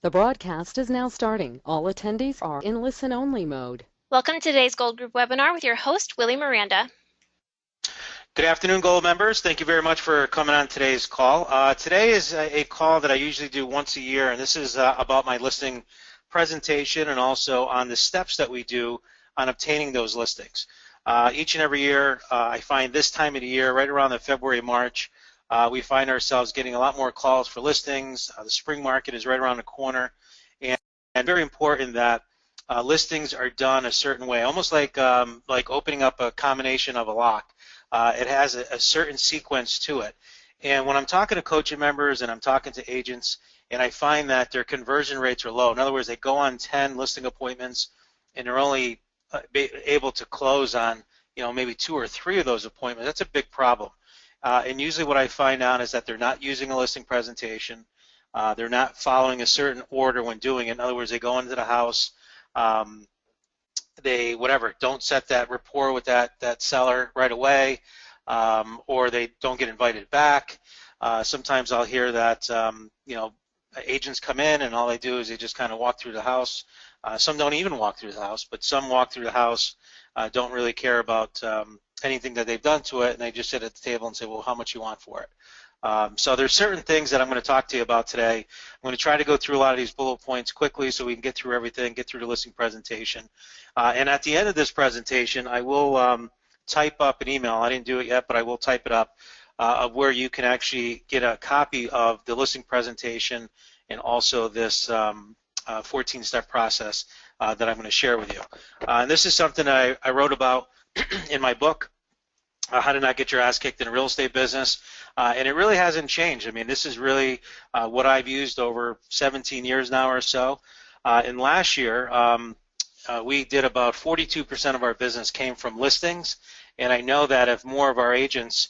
The broadcast is now starting. All attendees are in listen-only mode. Welcome to today's Gold Group webinar with your host, Willie Miranda. Good afternoon, Gold members. Thank you very much for coming on today's call. Today is a call that I usually do once a year, and this is about my listing presentation and also on the steps that we do on obtaining those listings. Each and every year, I find this time of the year, right around the February, March, we find ourselves getting a lot more calls for listings. The spring market is right around the corner, and very important that listings are done a certain way, almost like opening up a combination of a lock. It has a certain sequence to it. And when I'm talking to coaching members and I'm talking to agents, and I find that their conversion rates are low, in other words, they go on 10 listing appointments and they're only able to close on, maybe 2 or 3 of those appointments, that's a big problem. And usually what I find out is that they're not using a listing presentation. They're not following a certain order when doing it. In other words, they go into the house, they don't set that rapport with that seller right away, or they don't get invited back. Sometimes I'll hear that agents come in and all they do is they just kind of walk through the house. Some don't even walk through the house, but some walk through the house, don't really care about anything that they've done to it, and they just sit at the table and say, well, how much you want for it? So there's certain things that I'm going to talk to you about today. I'm going to try to go through a lot of these bullet points quickly so we can get through everything, get through the listing presentation. And at the end of this presentation, I will type up an email. I didn't do it yet, but I will type it up of where you can actually get a copy of the listing presentation and also this 14-step process that I'm going to share with you. And this is something I wrote about in my book, How to Not Get Your Ass Kicked in a Real Estate Business. And it really hasn't changed. I mean, this is really what I've used over 17 years now or so. And last year, we did about 42% of our business came from listings. And I know that if more of our agents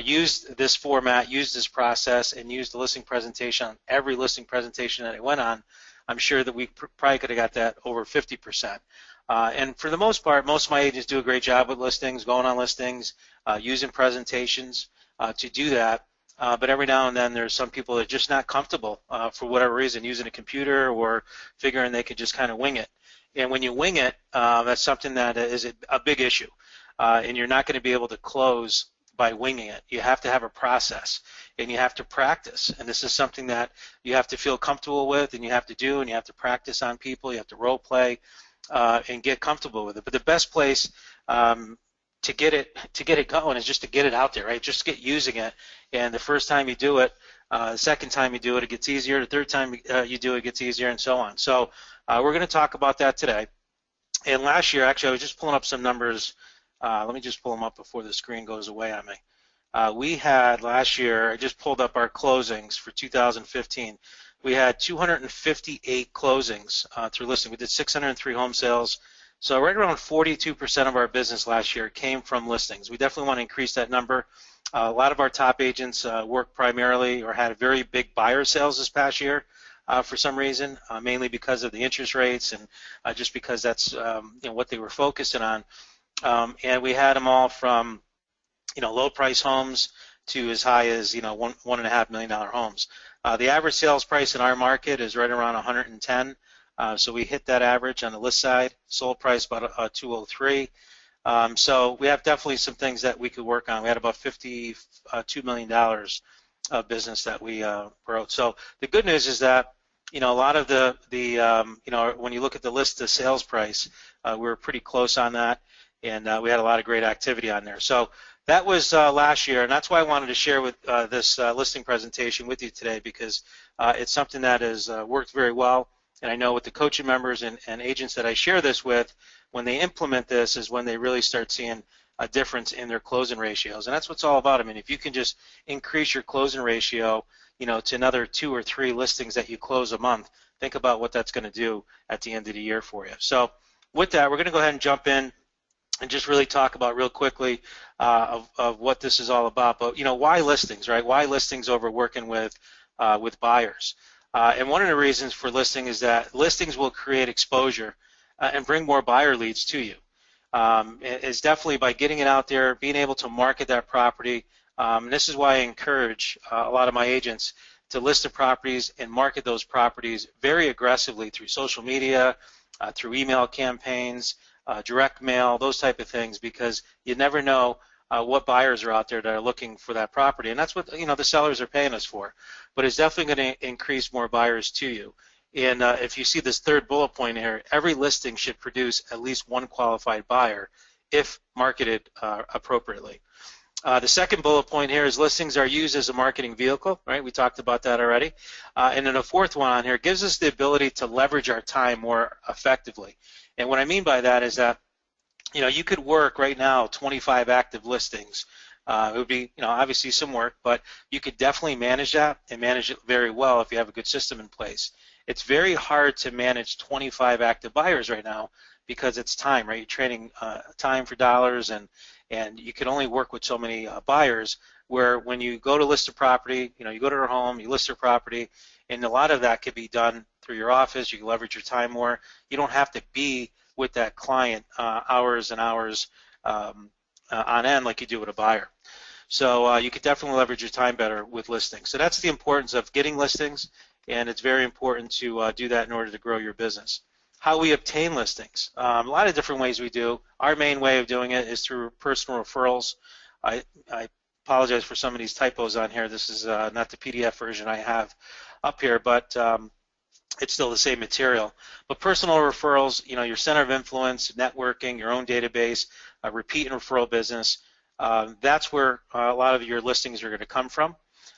used this format, used this process, and used the listing presentation on every listing presentation that it went on, I'm sure that we probably could have got that over 50%. And for the most part, most of my agents do a great job with listings, going on listings, using presentations to do that. But every now and then there's some people that are just not comfortable for whatever reason using a computer or figuring they could just kind of wing it. And when you wing it, that's something that is a big issue. And you're not going to be able to close by winging it. You have to have a process and you have to practice. And this is something that you have to feel comfortable with and you have to do, and you have to practice on people. You have to role play and get comfortable with it. But the best place to get it going is just to get it out there, right? Just get using it. And the first time you do it, the second time you do it, it gets easier. The third time you do it, it gets easier, and so on. So we're going to talk about that today. And last year, actually, I was just pulling up some numbers. Let me just pull them up before the screen goes away on me. We had last year, I just pulled up our closings for 2015. We had 258 closings through listing. We did 603 home sales. So right around 42% of our business last year came from listings. We definitely want to increase that number. A lot of our top agents work primarily or had very big buyer sales this past year for some reason, mainly because of the interest rates and just because that's what they were focusing on. And we had them all from low price homes to as high as $1.5 million homes. The average sales price in our market is right around 110. So we hit that average on the list side. Sold price about 203. So we have definitely some things that we could work on. We had about $52 million of business that we wrote. So the good news is that a lot of the when you look at the list, the sales price, we were pretty close on that, and we had a lot of great activity on there. So that was last year, and that's why I wanted to share with this listing presentation with you today, because it's something that has worked very well. And I know with the coaching members and agents that I share this with, when they implement this is when they really start seeing a difference in their closing ratios. And that's what it's all about. I mean, if you can just increase your closing ratio, to another 2 or 3 listings that you close a month, think about what that's going to do at the end of the year for you. So with that, we're going to go ahead and jump in and just really talk about real quickly of what this is all about. But why listings, right? Why listings over working with buyers? And one of the reasons for listing is that listings will create exposure and bring more buyer leads to you. It's definitely by getting it out there, being able to market that property. And this is why I encourage a lot of my agents to list the properties and market those properties very aggressively through social media, through email campaigns, direct mail, those type of things, because you never know what buyers are out there that are looking for that property, and that's what the sellers are paying us for. But it's definitely going to increase more buyers to you. And if you see this third bullet point here, every listing should produce at least one qualified buyer if marketed appropriately. The second bullet point here is listings are used as a marketing vehicle, right? We talked about that already. And then the fourth one on here gives us the ability to leverage our time more effectively. And what I mean by that is that, you could work right now 25 active listings. It would be, obviously some work, but you could definitely manage that and manage it very well if you have a good system in place. It's very hard to manage 25 active buyers right now because it's time, right? You're trading time for dollars, and you can only work with so many buyers, where when you go to list a property, you go to their home, you list their property, and a lot of that could be done through your office. You can leverage your time more. You don't have to be with that client hours and hours on end like you do with a buyer. So you could definitely leverage your time better with listings. So that's the importance of getting listings, and it's very important to do that in order to grow your business. How we obtain listings. A lot of different ways we do. Our main way of doing it is through personal referrals. I apologize for some of these typos on here. This is not the PDF version I have up here, but it's still the same material. But personal referrals, your center of influence, networking, your own database, repeat and referral business, that's where a lot of your listings are going to come from.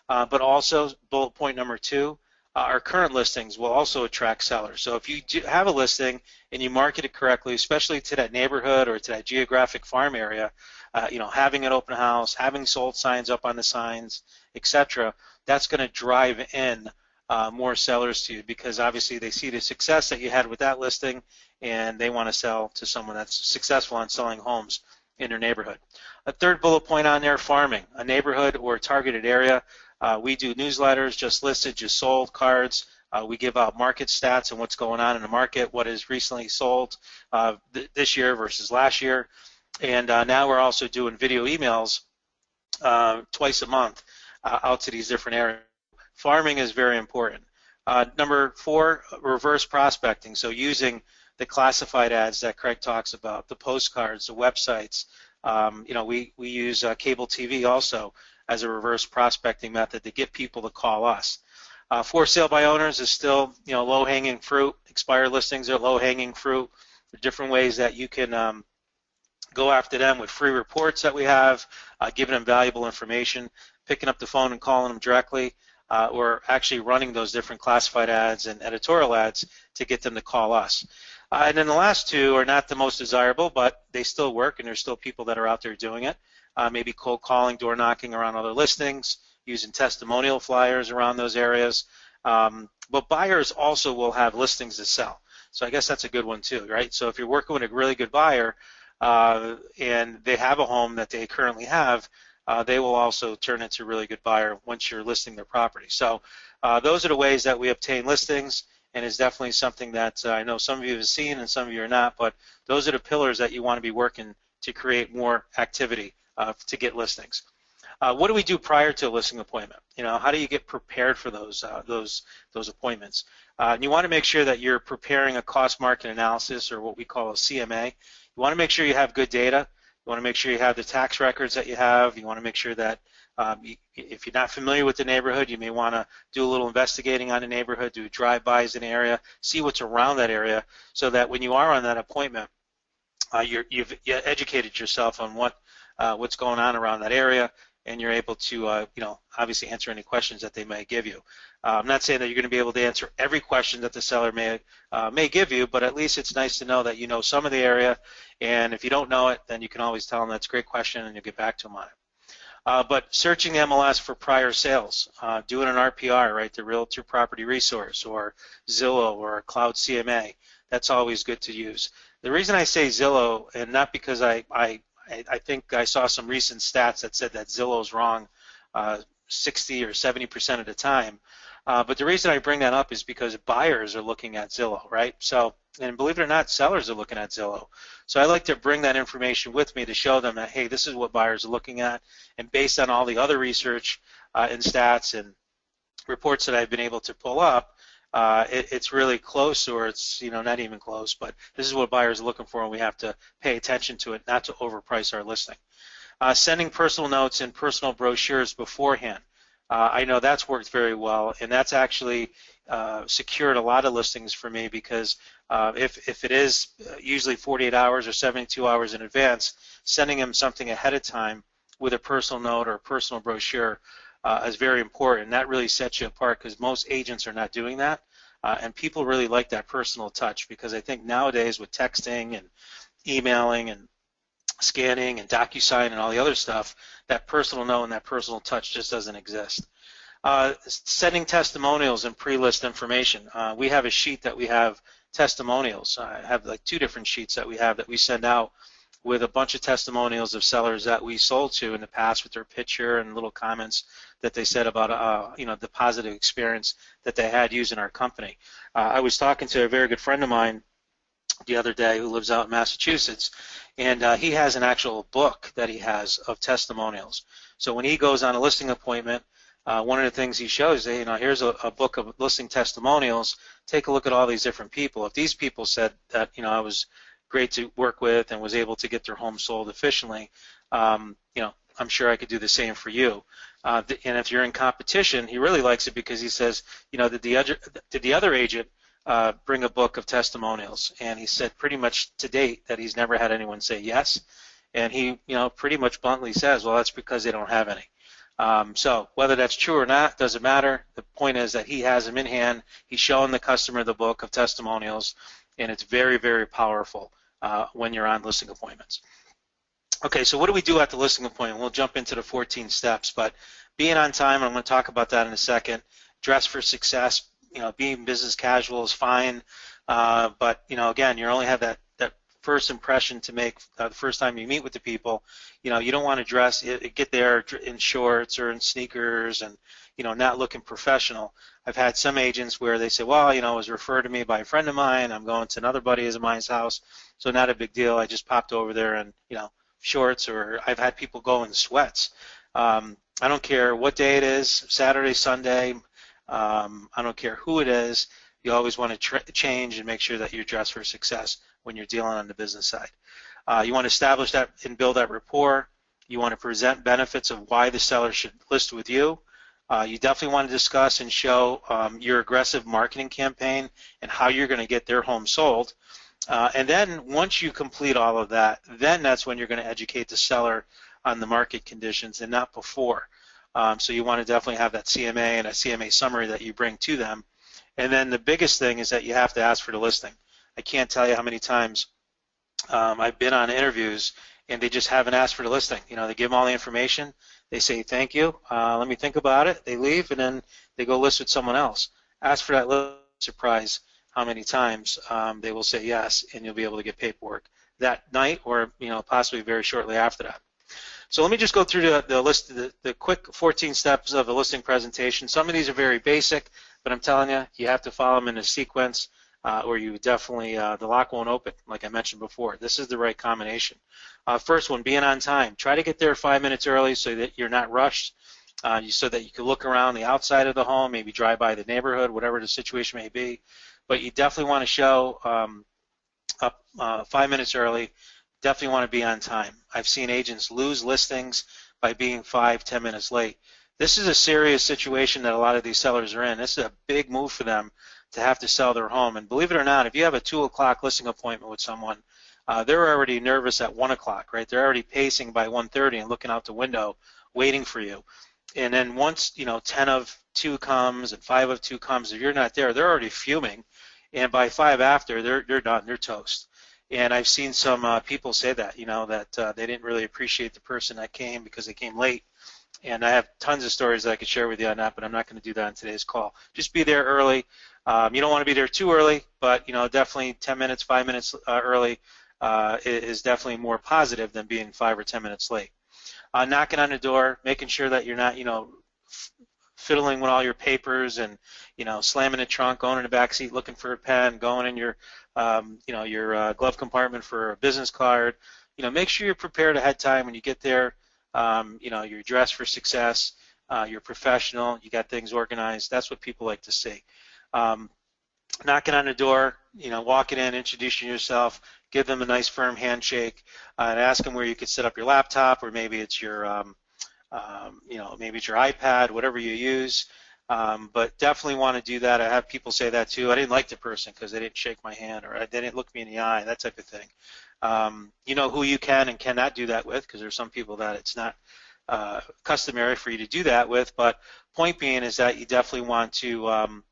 But also, bullet point number 2, our current listings will also attract sellers. So if you do have a listing and you market it correctly, especially to that neighborhood or to that geographic farm area, having an open house, having sold signs up on the signs, etc., that's going to drive in more sellers to you, because obviously they see the success that you had with that listing and they want to sell to someone that's successful on selling homes in their neighborhood. A third bullet point on there, farming, a neighborhood or targeted area. We do newsletters, just listed, just sold cards. We give out market stats and what's going on in the market, what is recently sold this year versus last year. And now we're also doing video emails twice a month out to these different areas. Farming is very important. Number 4, reverse prospecting. So using the classified ads that Craig talks about, the postcards, the websites. We use cable TV also as a reverse prospecting method to get people to call us. For sale by owners is still, low-hanging fruit. Expired listings are low-hanging fruit. There are different ways that you can go after them with free reports that we have, giving them valuable information, picking up the phone and calling them directly, or actually running those different classified ads and editorial ads to get them to call us. And then the last 2 are not the most desirable, but they still work, and there's still people that are out there doing it. Maybe cold calling, door knocking around other listings, using testimonial flyers around those areas. But buyers also will have listings to sell. So I guess that's a good one too, right? So if you're working with a really good buyer and they have a home that they currently have, they will also turn into a really good buyer once you're listing their property. So those are the ways that we obtain listings, and is definitely something that I know some of you have seen and some of you are not, but those are the pillars that you want to be working to create more activity to get listings. What do we do prior to a listing appointment? How do you get prepared for those appointments? And you want to make sure that you're preparing a cost market analysis, or what we call a CMA. You want to make sure you have good data. You want to make sure you have the tax records that you have. You want to make sure that if you're not familiar with the neighborhood, you may want to do a little investigating on the neighborhood, do drive-bys in the area, see what's around that area, so that when you are on that appointment, you've educated yourself on what's going on around that area, and you're able to, obviously answer any questions that they may give you. I'm not saying that you're going to be able to answer every question that the seller may give you, but at least it's nice to know that you know some of the area, and if you don't know it, then you can always tell them that's a great question, and you'll get back to them on it. But searching MLS for prior sales, doing an RPR, right, the Realtor Property Resource, or Zillow, or Cloud CMA, that's always good to use. The reason I say Zillow, and not because I think I saw some recent stats that said that Zillow's wrong 60 or 70% of the time, but the reason I bring that up is because buyers are looking at Zillow, right? So, and believe it or not, sellers are looking at Zillow. So I like to bring that information with me to show them that, hey, this is what buyers are looking at, and based on all the other research and stats and reports that I've been able to pull up, it's really close, or it's not even close. But this is what buyers are looking for, and we have to pay attention to it, not to overprice our listing. Sending personal notes and personal brochures beforehand. I know that's worked very well, and that's actually secured a lot of listings for me, because if it is usually 48 hours or 72 hours in advance, sending them something ahead of time with a personal note or a personal brochure is very important. That really sets you apart, because most agents are not doing that, and people really like that personal touch, because I think nowadays with texting and emailing and scanning and DocuSign and all the other stuff, that personal note and that personal touch just doesn't exist. Sending testimonials and pre-list information. We have a sheet that we have testimonials. I have like 2 different sheets that we send out with a bunch of testimonials of sellers that we sold to in the past, with their picture and little comments that they said about the positive experience that they had using our company. I was talking to a very good friend of mine the other day who lives out in Massachusetts, and he has an actual book that he has of testimonials. So when he goes on a listing appointment, one of the things he shows, here's a book of listing testimonials. Take a look at all these different people. If these people said that I was great to work with and was able to get their home sold efficiently, I'm sure I could do the same for you. And if you're in competition, he really likes it, because he says, did the other agent bring a book of testimonials? And he said pretty much to date that he's never had anyone say yes. And he pretty much bluntly says, well, that's because they don't have any. So whether that's true or not doesn't matter. The point is that he has them in hand. He's showing the customer the book of testimonials, and it's very, very powerful when you're on listing appointments. Okay, so what do we do at the listing appointment? We'll jump into the 14 steps, but being on time, and I'm going to talk about that in a second. Dress for success. Being business casual is fine, but again, you only have that first impression to make the first time you meet with the people. You don't want to dress, get there in shorts or in sneakers and not looking professional. I've had some agents where they say, well, it was referred to me by a friend of mine. I'm going to another buddy of mine's house, so not a big deal. I just popped over there in shorts, or I've had people go in sweats. I don't care what day it is, Saturday, Sunday. I don't care who it is. You always want to change and make sure that you're dressed for success when you're dealing on the business side. You want to establish that and build that rapport. You want to present benefits of why the seller should list with you. You definitely want to discuss and show your aggressive marketing campaign and how you're going to get their home sold. And then once you complete all of that, then that's when you're going to educate the seller on the market conditions, and not before. So you want to definitely have that CMA and a CMA summary that you bring to them. And then the biggest thing is that you have to ask for the listing. I can't tell you how many times I've been on interviews and they just haven't asked for the listing. They give them all the information. They say, thank you, let me think about it. They leave, and then they go list with someone else. Ask for that list. Surprise how many times they will say yes, and you'll be able to get paperwork that night, or possibly very shortly after that. So let me just go through the list, the quick 14 steps of a listing presentation. Some of these are very basic, but I'm telling you, you have to follow them in a sequence, or you definitely, the lock won't open, like I mentioned before. This is the right combination. First one, being on time. Try to get there 5 minutes early so that you're not rushed, so that you can look around the outside of the home, maybe drive by the neighborhood, whatever the situation may be. But you definitely want to show up 5 minutes early. Definitely want to be on time. I've seen agents lose listings by being 5-10 minutes late. This is a serious situation that a lot of these sellers are in. This is a big move for them to have to sell their home. And believe it or not, if you have a 2 o'clock listing appointment with someone, they're already nervous at 1 o'clock, right? They're already pacing by 1:30 and looking out the window waiting for you. And then once 10 of 2 comes and 5 of 2 comes, if you're not there, they're already fuming. And by 5 after, they're done. They're toast. And I've seen some people say that, that they didn't really appreciate the person that came because they came late. And I have tons of stories that I could share with you on that, but I'm not going to do that in today's call. Just be there early. You don't want to be there too early, but definitely 10 minutes, 5 minutes early is definitely more positive than being 5 or 10 minutes late. Knocking on the door, making sure that you're not, fiddling with all your papers and slamming the trunk, going in the back seat looking for a pen, going in your your glove compartment for a business card. Make sure you're prepared ahead of time when you get there. You're dressed for success. you're professional, you got things organized. That's what people like to see. Knocking on the door, walking in, introducing yourself, give them a nice firm handshake, and ask them where you could set up your laptop, or maybe it's your, maybe it's your iPad, whatever you use. But definitely want to do that. I have people say that too. I didn't like the person because they didn't shake my hand, or they didn't look me in the eye, that type of thing. You know who you can and cannot do that with, because there's some people that it's not customary for you to do that with. But point being is that you definitely want to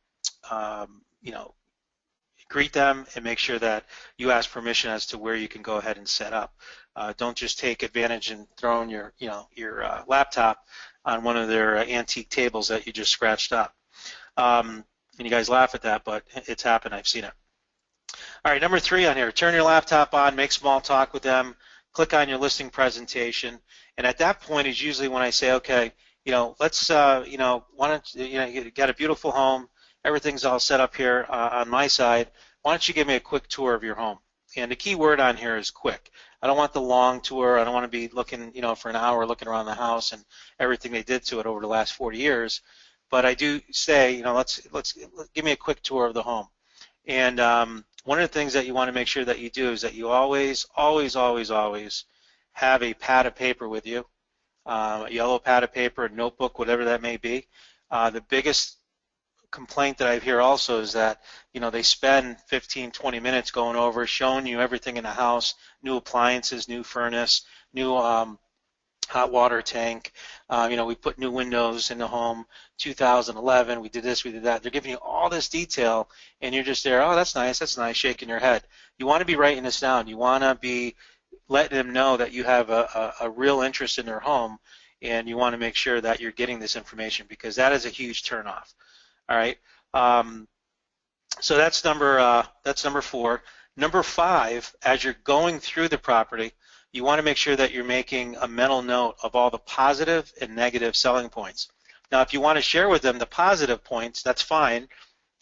greet them and make sure that you ask permission as to where you can go ahead and set up. Don't just take advantage and throw in your laptop on one of their antique tables that you just scratched up. And you guys laugh at that, but it's happened. I've seen it. All right, number 3 on here, turn your laptop on, make small talk with them, click on your listing presentation, and at that point is usually when I say, okay, let's, why don't you got a beautiful home, everything's all set up here on my side, why don't you give me a quick tour of your home? And the key word on here is quick. I don't want the long tour. I don't want to be looking, for an hour looking around the house and everything they did to it over the last 40 years. But I do say, let's give me a quick tour of the home. And one of the things that you want to make sure that you do is that you always, always, always, always have a pad of paper with you, a yellow pad of paper, a notebook, whatever that may be. The biggest complaint that I hear also is that they spend 15-20 minutes going over, showing you everything in the house, new appliances, new furnace, new hot water tank, we put new windows in the home, 2011, we did this, we did that. They're giving you all this detail, and you're just there, oh, that's nice, shaking your head. You want to be writing this down. You want to be letting them know that you have a real interest in their home, and you want to make sure that you're getting this information, because that is a huge turnoff. All right, so that's number 4. Number 5, as you're going through the property, you want to make sure that you're making a mental note of all the positive and negative selling points. Now, if you want to share with them the positive points, that's fine.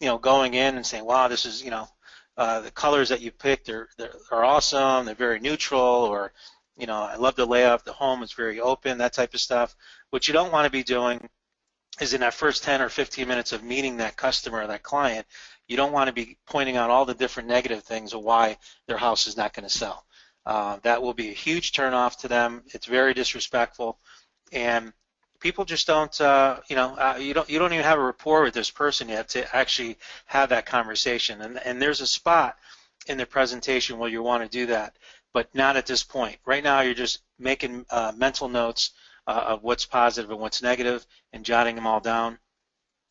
Going in and saying, wow, this is, the colors that you picked are awesome, they're very neutral, or, I love the layout of the home, it's very open, that type of stuff. What you don't want to be doing is in that first 10 or 15 minutes of meeting that customer or that client, you don't want to be pointing out all the different negative things of why their house is not going to sell. That will be a huge turnoff to them. It's very disrespectful, and people just don't, you don't even have a rapport with this person yet to actually have that conversation. And there's a spot in the presentation where you want to do that, but not at this point. Right now, you're just making mental notes of what's positive and what's negative, and jotting them all down,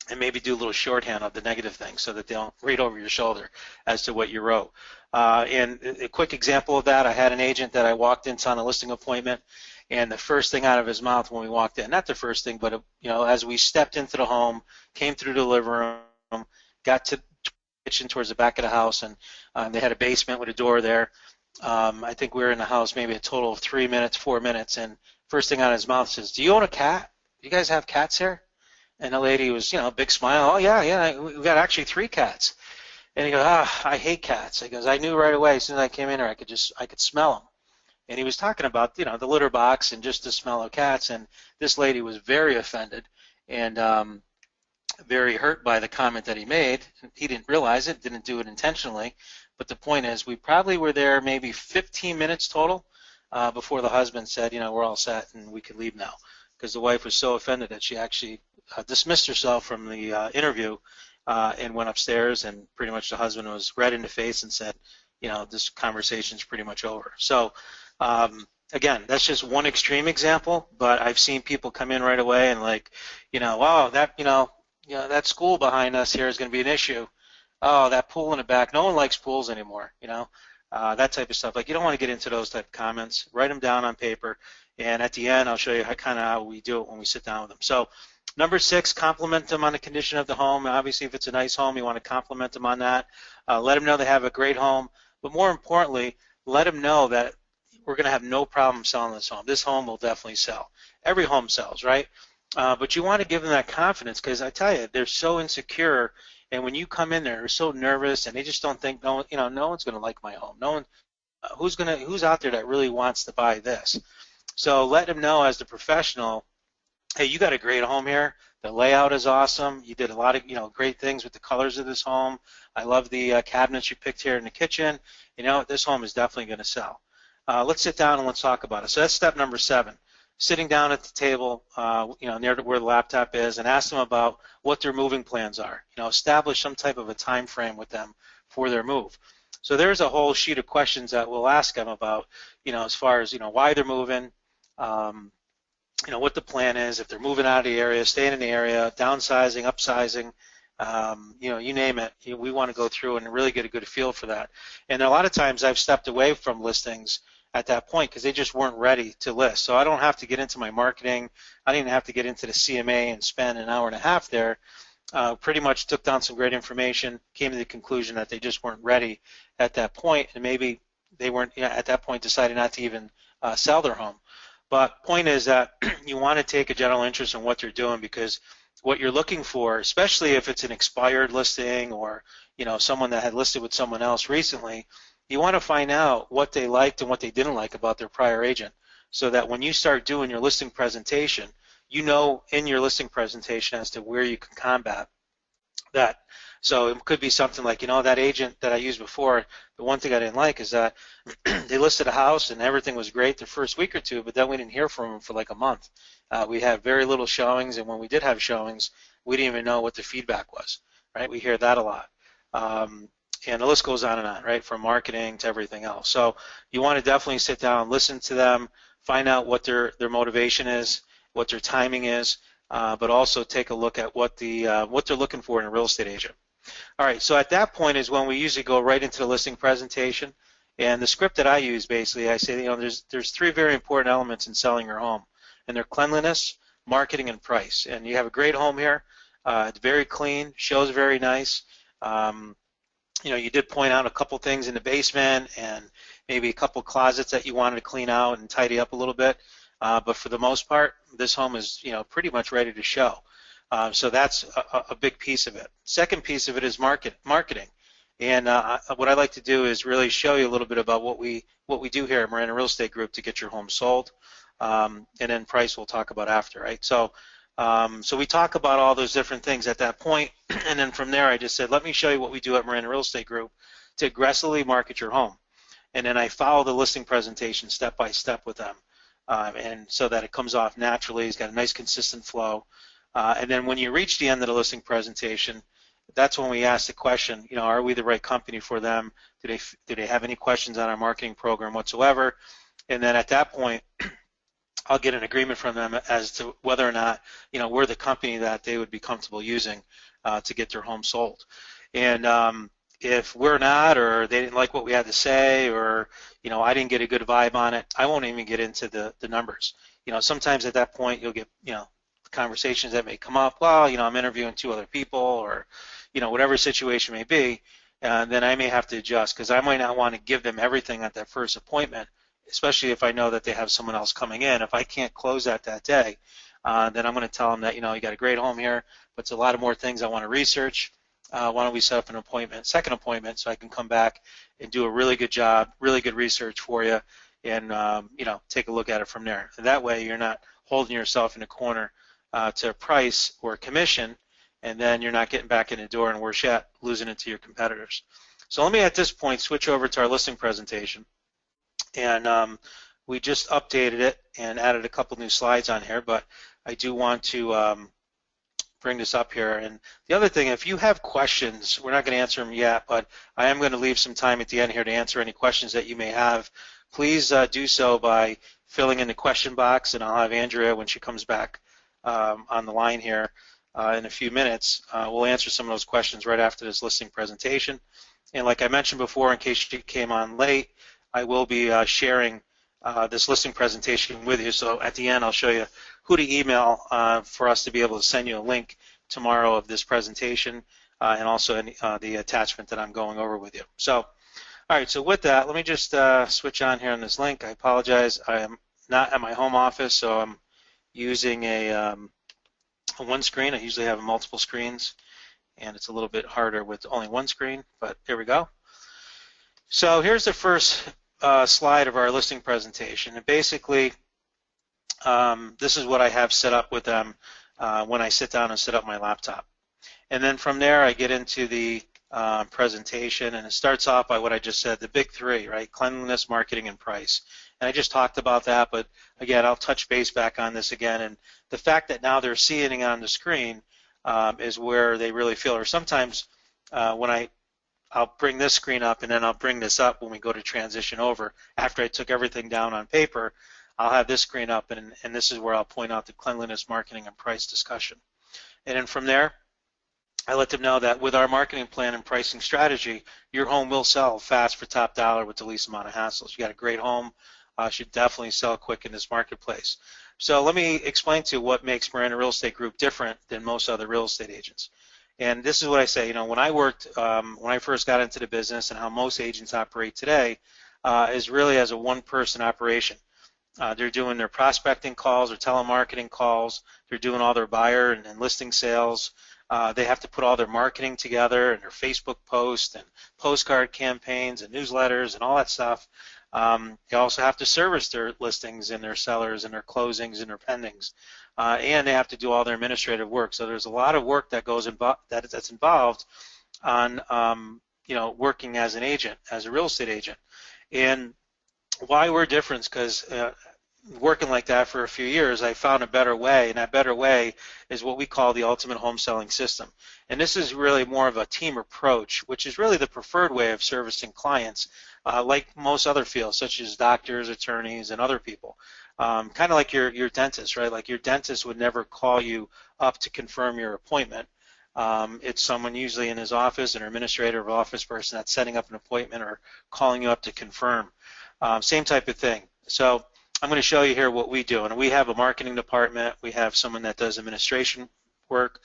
and maybe do a little shorthand of the negative things so that they don't read over your shoulder as to what you wrote. And a quick example of that, I had an agent that I walked into on a listing appointment, and the first thing out of his mouth when we walked in, not the first thing, but as we stepped into the home, came through the living room, got to the kitchen towards the back of the house, and they had a basement with a door there. I think we were in the house maybe a total of 3 minutes, 4 minutes, and first thing out of his mouth says, do you own a cat? Do you guys have cats here? And the lady was, big smile, oh yeah, we got actually 3 cats. And he goes, I hate cats. He goes, I knew right away as soon as I came in here, I could smell them. And he was talking about, the litter box and just the smell of cats, and this lady was very offended and very hurt by the comment that he made. He didn't realize it, didn't do it intentionally, but the point is we probably were there maybe 15 minutes total before the husband said, we're all set and we can leave now, because the wife was so offended that she actually dismissed herself from the interview and went upstairs, and pretty much the husband was red in the face and said, this conversation's pretty much over. So again, that's just one extreme example, but I've seen people come in right away and like, wow, that school behind us here is going to be an issue. Oh, that pool in the back, no one likes pools anymore, that type of stuff. Like, you don't want to get into those type of comments. Write them down on paper, and at the end, I'll show you how we do it when we sit down with them. So, number 6, compliment them on the condition of the home. Obviously, if it's a nice home, you want to compliment them on that. Let them know they have a great home, but more importantly, let them know that we're going to have no problem selling this home. This home will definitely sell. Every home sells, right? But you want to give them that confidence, because I tell you, they're so insecure. And when you come in there, they're so nervous, and they just don't think, no one's going to like my home. No one, who's out there that really wants to buy this? So let them know as the professional hey, you got a great home here. The layout is awesome. You did a lot of great things with the colors of this home. I love the cabinets you picked here in the kitchen. This home is definitely going to sell. Let's sit down and let's talk about it. So that's step number 7. Sitting down at the table, near to where the laptop is, and ask them about what their moving plans are. Establish some type of a time frame with them for their move. So there's a whole sheet of questions that we'll ask them about, as far as why they're moving, what the plan is, if they're moving out of the area, staying in the area, downsizing, upsizing, you name it. We want to go through and really get a good feel for that. And a lot of times I've stepped away from listings at that point because they just weren't ready to list. So I don't have to get into my marketing. I didn't have to get into the CMA and spend an hour and a half there. Pretty much took down some great information, came to the conclusion that they just weren't ready at that point, and maybe they weren't at that point decided not to even sell their home. But point is that you want to take a general interest in what they're doing, because what you're looking for, especially if it's an expired listing or someone that had listed with someone else recently, you want to find out what they liked and what they didn't like about their prior agent, so that when you start doing your listing presentation, in your listing presentation as to where you can combat that. So it could be something like, that agent that I used before, the one thing I didn't like is that they listed a house and everything was great the first week or two, but then we didn't hear from them for like a month. We had very little showings, and when we did have showings, we didn't even know what the feedback was, right? We hear that a lot. And the list goes on, right, from marketing to everything else. So you want to definitely sit down, listen to them, find out what their motivation is, what their timing is, but also take a look at what they're looking for in a real estate agent. All right, so at that point is when we usually go right into the listing presentation. And the script that I use, basically, I say, there's 3 very important elements in selling your home, and they're cleanliness, marketing, and price. And you have a great home here. It's very clean, shows very nice. You did point out a couple things in the basement and maybe a couple closets that you wanted to clean out and tidy up a little bit. But for the most part, this home is pretty much ready to show. So that's a big piece of it. Second piece of it is marketing. And what I like to do is really show you a little bit about what we do here at Miranda Real Estate Group to get your home sold. And then price we'll talk about after, right? So we talk about all those different things at that point, and then from there I just said, let me show you what we do at Miranda Real Estate Group to aggressively market your home. And then I follow the listing presentation step by step with them, and so that it comes off naturally. It's got a nice consistent flow. And then when you reach the end of the listing presentation, that's when we ask the question, are we the right company for them? Do they have any questions on our marketing program whatsoever? And then at that point, I'll get an agreement from them as to whether or not we're the company that they would be comfortable using to get their home sold. And if we're not, or they didn't like what we had to say, or I didn't get a good vibe on it, I won't even get into the numbers. Sometimes at that point you'll get conversations that may come up. Well, I'm interviewing 2 other people, or whatever situation may be, then I may have to adjust, because I might not want to give them everything at that first appointment, especially if I know that they have someone else coming in. If I can't close that day, then I'm going to tell them that, you got a great home here, but it's a lot of more things I want to research. Why don't we set up an appointment, second appointment, so I can come back and do a really good job, really good research for you, and take a look at it from there. And that way you're not holding yourself in a corner to a price or a commission, and then you're not getting back in the door, and worse yet, losing it to your competitors. So let me at this point switch over to our listing presentation. And we just updated it and added a couple new slides on here, but I do want to bring this up here. And the other thing, if you have questions, we're not going to answer them yet, but I am going to leave some time at the end here to answer any questions that you may have. Please do so by filling in the question box, and I'll have Andrea, when she comes back on the line here in a few minutes, we'll answer some of those questions right after this listing presentation. And like I mentioned before, in case you came on late, I will be sharing this listing presentation with you. So at the end, I'll show you who to email for us to be able to send you a link tomorrow of this presentation, and also the attachment that I'm going over with you. So, all right, so with that, let me just switch on here on this link. I apologize. I am not at my home office, so I'm using a one screen. I usually have multiple screens, and it's a little bit harder with only one screen, but there we go. So here's the first slide of our listing presentation. And basically, this is what I have set up with them when I sit down and set up my laptop. And then from there, I get into the presentation, and it starts off by what I just said, the big three, right? Cleanliness, marketing, and price. And I just talked about that, but again, I'll touch base back on this again. And the fact that now they're seeing it on the screen is where they really feel, or sometimes when I'll bring this screen up and then I'll bring this up when we go to transition over. After I took everything down on paper, I'll have this screen up, and this is where I'll point out the cleanliness, marketing, and price discussion. And then from there, I let them know that with our marketing plan and pricing strategy, your home will sell fast for top dollar with the least amount of hassles. You got a great home, should definitely sell quick in this marketplace. So let me explain to you what makes Miranda Real Estate Group different than most other real estate agents. And this is what I say, you know, when I worked, when I first got into the business, and how most agents operate today is really as a one-person operation. They're doing their prospecting calls or telemarketing calls. They're doing all their buyer and listing sales. They have to put all their marketing together and their Facebook posts and postcard campaigns and newsletters and all that stuff. They also have to service their listings and their sellers and their closings and their pendings. And they have to do all their administrative work. So there's a lot of work that goes that's involved on you know, working as an agent, as a real estate agent. And why we're different is because working like that for a few years, I found a better way, and that better way is what we call the ultimate home selling system. And this is really more of a team approach, which is really the preferred way of servicing clients, like most other fields, such as doctors, attorneys, and other people. Kind of like your dentist, right? Like your dentist would never call you up to confirm your appointment. It's someone usually in his office, an administrator or office person that's setting up an appointment or calling you up to confirm. Same type of thing. So I'm going to show you here what we do. And we have a marketing department. We have someone that does administration work.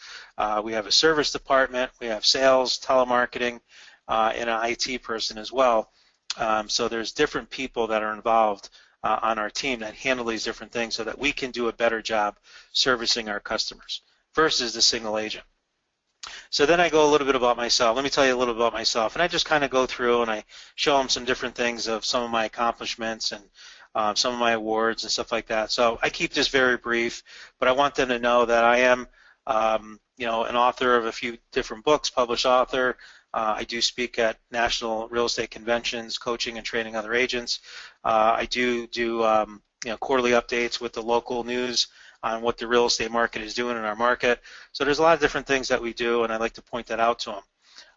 We have a service department. We have sales, telemarketing, and an IT person as well. So there's different people that are involved on our team that handle these different things so that we can do a better job servicing our customers versus the single agent. So then I go a little bit about myself. Let me tell you a little bit about myself. And I just kind of go through and I show them some different things of some of my accomplishments and some of my awards and stuff like that. So I keep this very brief, but I want them to know that I am you know, an author of a few different books, published author. I do speak at national real estate conventions, coaching and training other agents. I do you know, quarterly updates with the local news on what the real estate market is doing in our market. So there's a lot of different things that we do, and I like to point that out to them.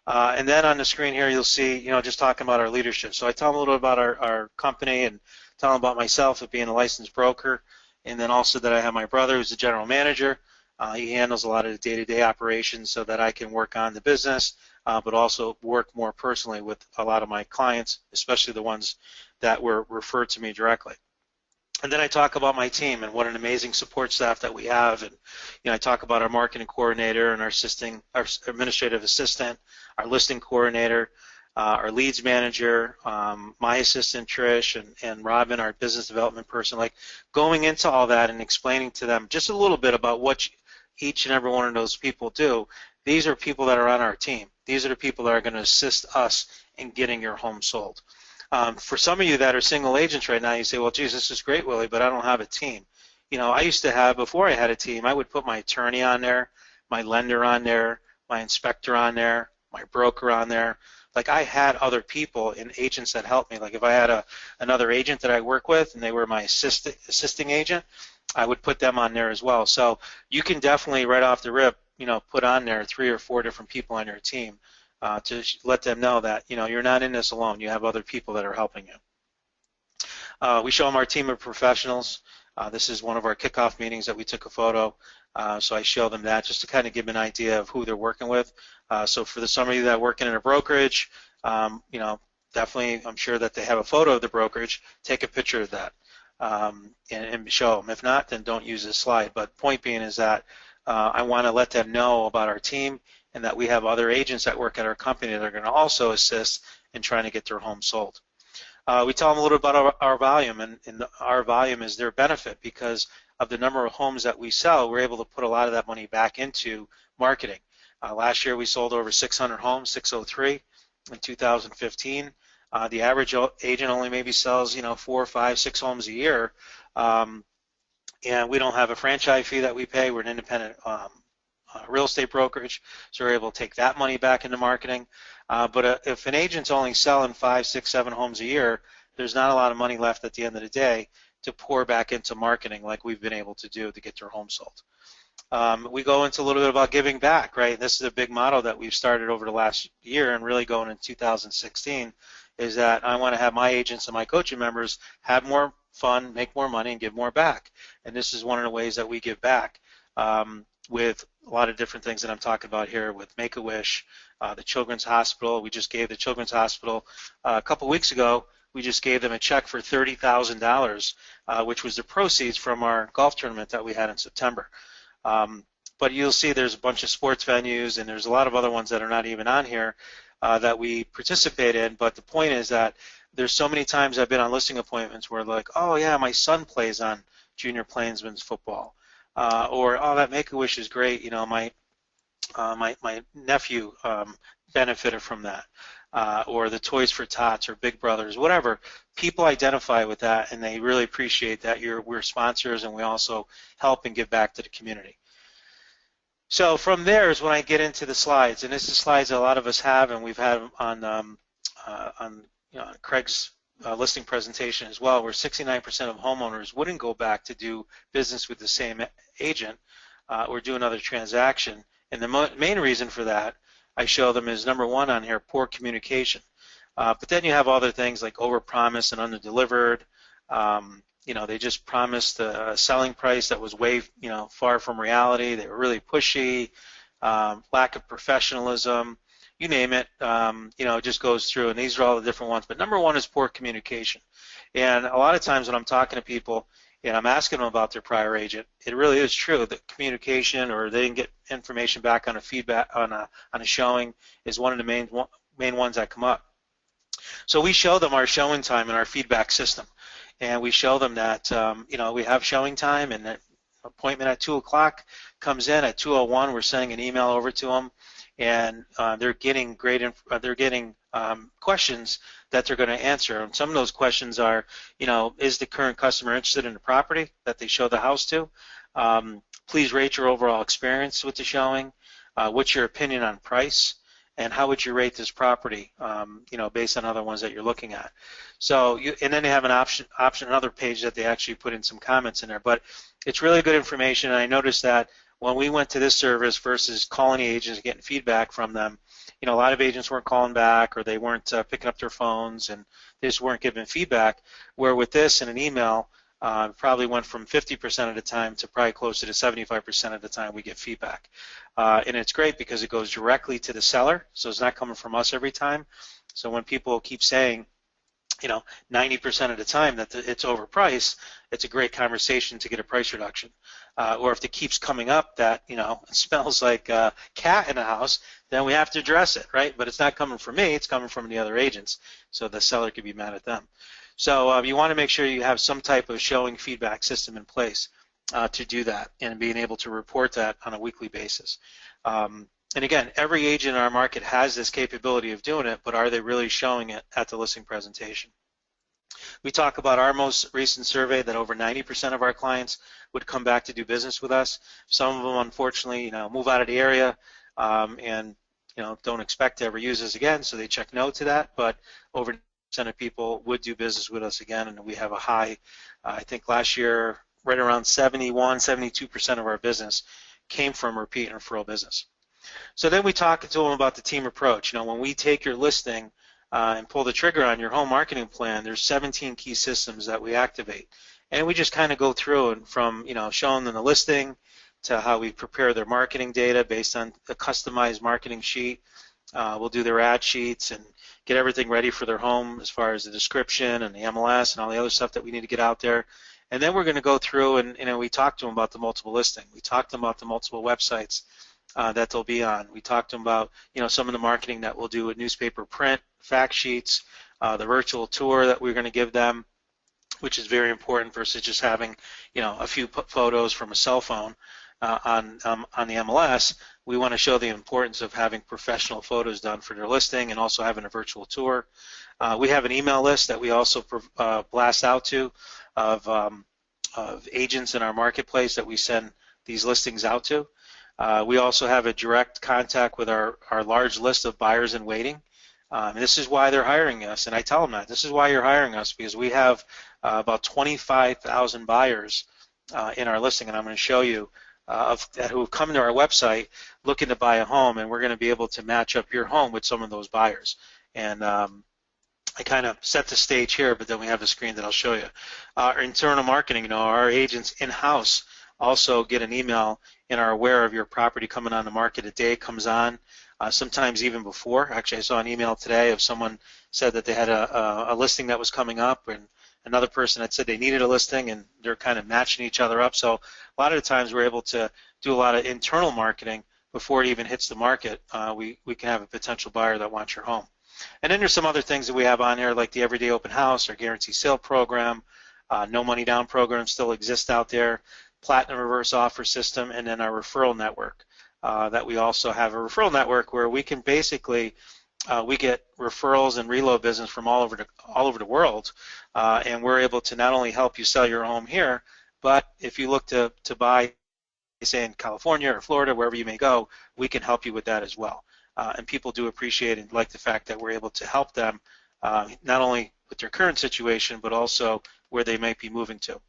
And then on the screen here, you'll see, you know, just talking about our leadership. So I tell them a little bit about our company and tell them about myself of being a licensed broker, and then also that I have my brother who's the general manager. He handles a lot of the day-to-day operations so that I can work on the business, but also work more personally with a lot of my clients, especially the ones that were referred to me directly. And then I talk about my team and what an amazing support staff that we have. And you know, I talk about our marketing coordinator and our administrative assistant, our listing coordinator, our leads manager, my assistant Trish, and Robin, our business development person. Like going into all that and explaining to them just a little bit about what each and every one of those people do. These are people that are on our team. These are the people that are going to assist us in getting your home sold. For some of you that are single agents right now, you say, well, geez, this is great, Willie, but I don't have a team. You know, I used to have, before I had a team, I would put my attorney on there, my lender on there, my inspector on there, my broker on there. Like I had other people and agents that helped me. Like if I had another agent that I work with and they were my assisting agent, I would put them on there as well. So you can definitely right off the rip, you know, put on there 3 or 4 different people on your team. To let them know that, you know, you're not in this alone. You have other people that are helping you. We show them our team of professionals. This is one of our kickoff meetings that we took a photo. So I show them that just to kind of give them an idea of who they're working with. So for some of you that are working in a brokerage, you know, definitely I'm sure that they have a photo of the brokerage. Take a picture of that and show them. If not, then don't use this slide. But point being is that I want to let them know about our team and that we have other agents that work at our company that are going to also assist in trying to get their home sold. We tell them a little about our volume, and our volume is their benefit because of the number of homes that we sell. We're able to put a lot of that money back into marketing. Last year we sold over 600 homes, 603 in 2015. The average agent only maybe sells, you know, 4, 5, 6 homes a year. and we don't have a franchise fee that we pay. We're an independent real estate brokerage, so we're able to take that money back into marketing. But if an agent's only selling 5, 6, 7 homes a year, there's not a lot of money left at the end of the day to pour back into marketing like we've been able to do to get their home sold. We go into a little bit about giving back, right? This is a big motto that we've started over the last year and really going in 2016, is that I want to have my agents and my coaching members have more fun, make more money, and give more back. And this is one of the ways that we give back with a lot of different things that I'm talking about here with Make-A-Wish, the Children's Hospital. We just gave the Children's Hospital a couple weeks ago. We just gave them a check for $30,000, which was the proceeds from our golf tournament that we had in September. But you'll see there's a bunch of sports venues, and there's a lot of other ones that are not even on here that we participate in. But the point is that there's so many times I've been on listing appointments where like, oh yeah, my son plays on junior plainsman's football, or oh, that Make-A-Wish is great. You know, my nephew benefited from that, or the Toys for Tots or Big Brothers, whatever. People identify with that, and they really appreciate that we're sponsors, and we also help and give back to the community. So from there is when I get into the slides, and this is slides that a lot of us have, and we've had on Craig's listing presentation as well, where 69% of homeowners wouldn't go back to do business with the same agent or do another transaction. And the main reason for that, I show them, is number one on here, poor communication. But then you have other things like overpromise and underdelivered. You know, they just promised a selling price that was way, far from reality. They were really pushy, lack of professionalism, you name it. It just goes through, and these are all the different ones. But number one is poor communication. And a lot of times when I'm talking to people and I'm asking them about their prior agent, it really is true that communication, or they didn't get information back on a feedback on a showing, is one of the main ones that come up. So we show them our showing time and our feedback system, and we show them that we have showing time, and that appointment at 2 o'clock comes in at 2:01. We're sending an email over to them, and they're getting questions that they're going to answer. And some of those questions are, is the current customer interested in the property that they show the house to? Please rate your overall experience with the showing. What's your opinion on price? And how would you rate this property, based on other ones that you're looking at? So, and then they have an option, another page that they actually put in some comments in there. But it's really good information. And I noticed that when we went to this service versus calling the agents and getting feedback from them, a lot of agents weren't calling back, or they weren't picking up their phones, and they just weren't giving feedback. Where with this and an email, probably went from 50% of the time to probably closer to 75% of the time we get feedback. And it's great because it goes directly to the seller, so it's not coming from us every time. So when people keep saying, 90% of the time that it's overpriced, it's a great conversation to get a price reduction. Or if it keeps coming up that, it smells like a cat in the house, then we have to address it, right? But it's not coming from me, it's coming from the other agents, so the seller could be mad at them. So you want to make sure you have some type of showing feedback system in place to do that, and being able to report that on a weekly basis. And again, every agent in our market has this capability of doing it, but are they really showing it at the listing presentation? We talk about our most recent survey that over 90% of our clients would come back to do business with us. Some of them, unfortunately, move out of the area and don't expect to ever use us again, so they check no to that. But over 90% of people would do business with us again, and we have a high, I think last year, right around 72% of our business came from repeat and referral business. So then we talk to them about the team approach. When we take your listing and pull the trigger on your home marketing plan, there's 17 key systems that we activate. And we just kind of go through and from, showing them the listing to how we prepare their marketing data based on a customized marketing sheet. We'll do their ad sheets and get everything ready for their home as far as the description and the MLS and all the other stuff that we need to get out there. And then we're going to go through and we talk to them about the multiple listing. We talk to them about the multiple websites that they'll be on. We talked to them about, some of the marketing that we'll do with newspaper print, fact sheets, the virtual tour that we're going to give them, which is very important versus just having, a few photos from a cell phone on the MLS. We want to show the importance of having professional photos done for their listing and also having a virtual tour. We have an email list that we also blast out to of of agents in our marketplace that we send these listings out to. We also have a direct contact with our large list of buyers in waiting. This is why they're hiring us, and I tell them that. This is why you're hiring us, because we have about 25,000 buyers in our listing, and I'm going to show you who have come to our website looking to buy a home, and we're going to be able to match up your home with some of those buyers. And I kind of set the stage here, but then we have a screen that I'll show you. Our internal marketing, our agents in-house also get an email and are aware of your property coming on the market. A day comes on, sometimes even before. Actually, I saw an email today of someone said that they had a listing that was coming up, and another person had said they needed a listing, and they're kind of matching each other up. So a lot of the times we're able to do a lot of internal marketing before it even hits the market. We can have a potential buyer that wants your home. And then there's some other things that we have on here, like the Everyday Open House, our Guarantee Sale program, No Money Down program still exists out there, Platinum Reverse Offer System, and then our referral network. That we also have a referral network where we can basically we get referrals and reload business from all over the world, and we're able to not only help you sell your home here, but if you look to buy, say in California or Florida, wherever you may go, we can help you with that as well. And people do appreciate and like the fact that we're able to help them not only with their current situation, but also where they might be moving to.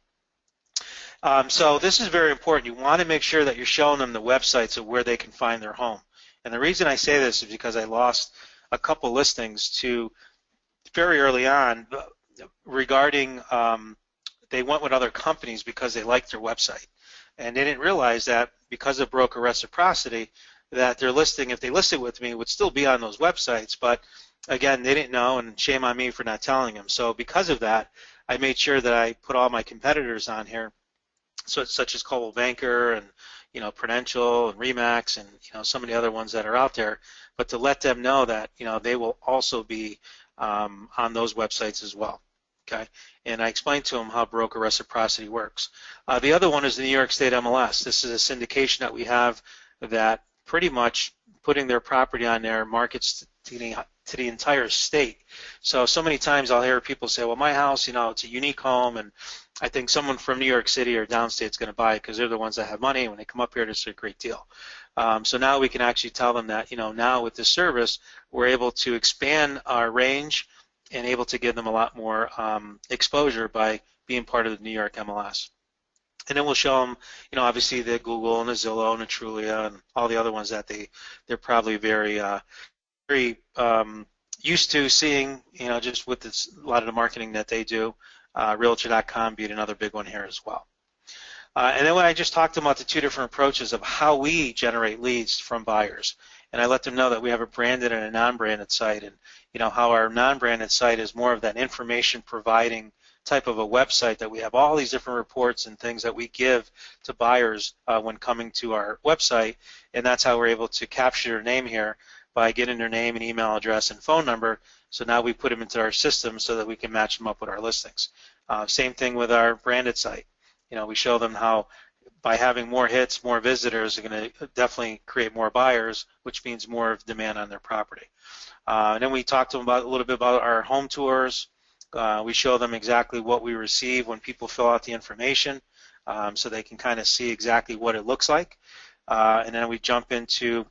So this is very important. You want to make sure that you're showing them the websites of where they can find their home. And the reason I say this is because I lost a couple listings to very early on regarding they went with other companies because they liked their website. And they didn't realize that because of broker reciprocity, that their listing, if they listed with me, would still be on those websites. But again, they didn't know, and shame on me for not telling them. So because of that, I made sure that I put all my competitors on here, so such as Coldwell Banker and Prudential and Remax and some of the other ones that are out there, but to let them know that they will also be on those websites as well. Okay, and I explained to them how broker reciprocity works. The other one is the New York State MLS. This is a syndication that we have that pretty much putting their property on there markets to the entire state. So many times I'll hear people say, well, my house, it's a unique home, and I think someone from New York City or downstate is going to buy it because they're the ones that have money. When they come up here, it's a great deal. So now we can actually tell them that, now with this service, we're able to expand our range and able to give them a lot more exposure by being part of the New York MLS. And then we'll show them, obviously the Google and the Zillow and the Trulia and all the other ones that they're probably very used to seeing, just with a lot of the marketing that they do. Realtor.com being another big one here as well. And then when I just talked about the two different approaches of how we generate leads from buyers, and I let them know that we have a branded and a non-branded site, and how our non-branded site is more of that information providing type of a website that we have all these different reports and things that we give to buyers when coming to our website, and that's how we're able to capture their name here by getting their name and email address and phone number. So now we put them into our system so that we can match them up with our listings. Same thing with our branded site. We show them how by having more hits, more visitors are going to definitely create more buyers, which means more demand on their property. And then we talk to them a little bit about our home tours. We show them exactly what we receive when people fill out the information, so they can kind of see exactly what it looks like. And then we jump into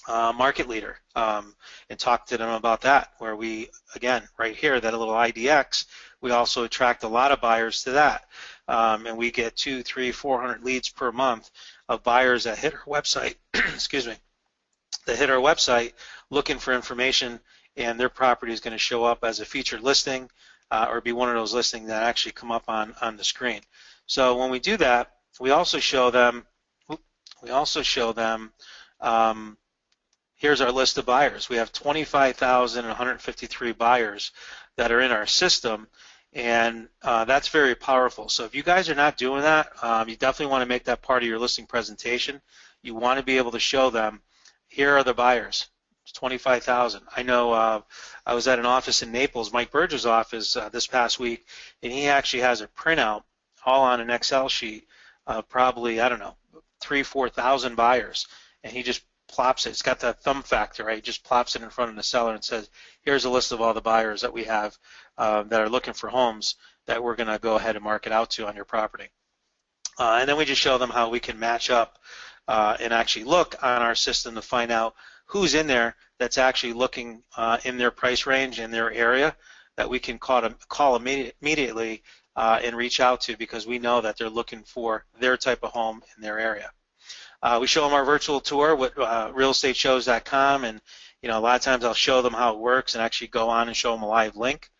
Market Leader and talk to them about that, where we, again, right here, that little IDX, we also attract a lot of buyers to that. And we get 200, 300, 400 leads per month of buyers that hit our website, excuse me, that hit our website looking for information, and their property is going to show up as a featured listing or be one of those listings that actually come up on the screen. So when we do that, we also show them, here's our list of buyers. We have 25,153 buyers that are in our system, and that's very powerful. So if you guys are not doing that, you definitely want to make that part of your listing presentation. You want to be able to show them, here are the buyers. 25,000. I know I was at an office in Naples, Mike Berger's office this past week, and he actually has a printout all on an Excel sheet of probably, I don't know, 3,000 to 4,000 buyers, and he just plops it. It's got that thumb factor, right? It just plops it in front of the seller and says, here's a list of all the buyers that we have that are looking for homes that we're going to go ahead and market out to on your property. And then we just show them how we can match up and actually look on our system to find out who's in there that's actually looking in their price range in their area that we can call immediately and reach out to, because we know that they're looking for their type of home in their area. We show them our virtual tour with realestateshows.com, and a lot of times I'll show them how it works and actually go on and show them a live link.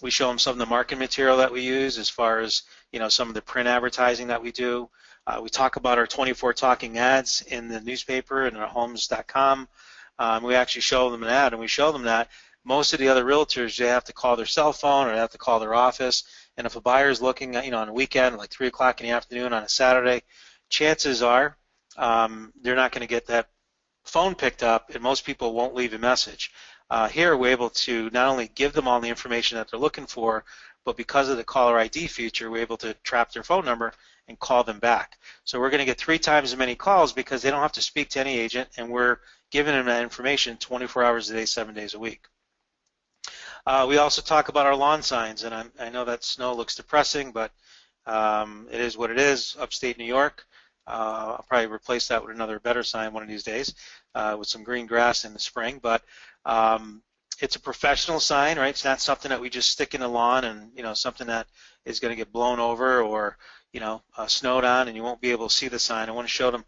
We show them some of the marketing material that we use as far as some of the print advertising that we do. We talk about our 24 talking ads in the newspaper and our homes.com. We actually show them an ad, and we show them that most of the other realtors, they have to call their cell phone or they have to call their office. And if a buyer is looking at, on a weekend, like 3 o'clock in the afternoon on a Saturday, chances are they're not going to get that phone picked up, and most people won't leave a message. Here we're able to not only give them all the information that they're looking for, but because of the caller ID feature, we're able to trap their phone number and call them back. So we're going to get 3 times as many calls because they don't have to speak to any agent, and we're giving them that information 24 hours a day, 7 days a week. We also talk about our lawn signs, and I know that snow looks depressing, but it is what it is. Upstate New York, I'll probably replace that with another better sign one of these days with some green grass in the spring. But it's a professional sign, right? It's not something that we just stick in the lawn and something that is going to get blown over or snowed on and you won't be able to see the sign. I want to show them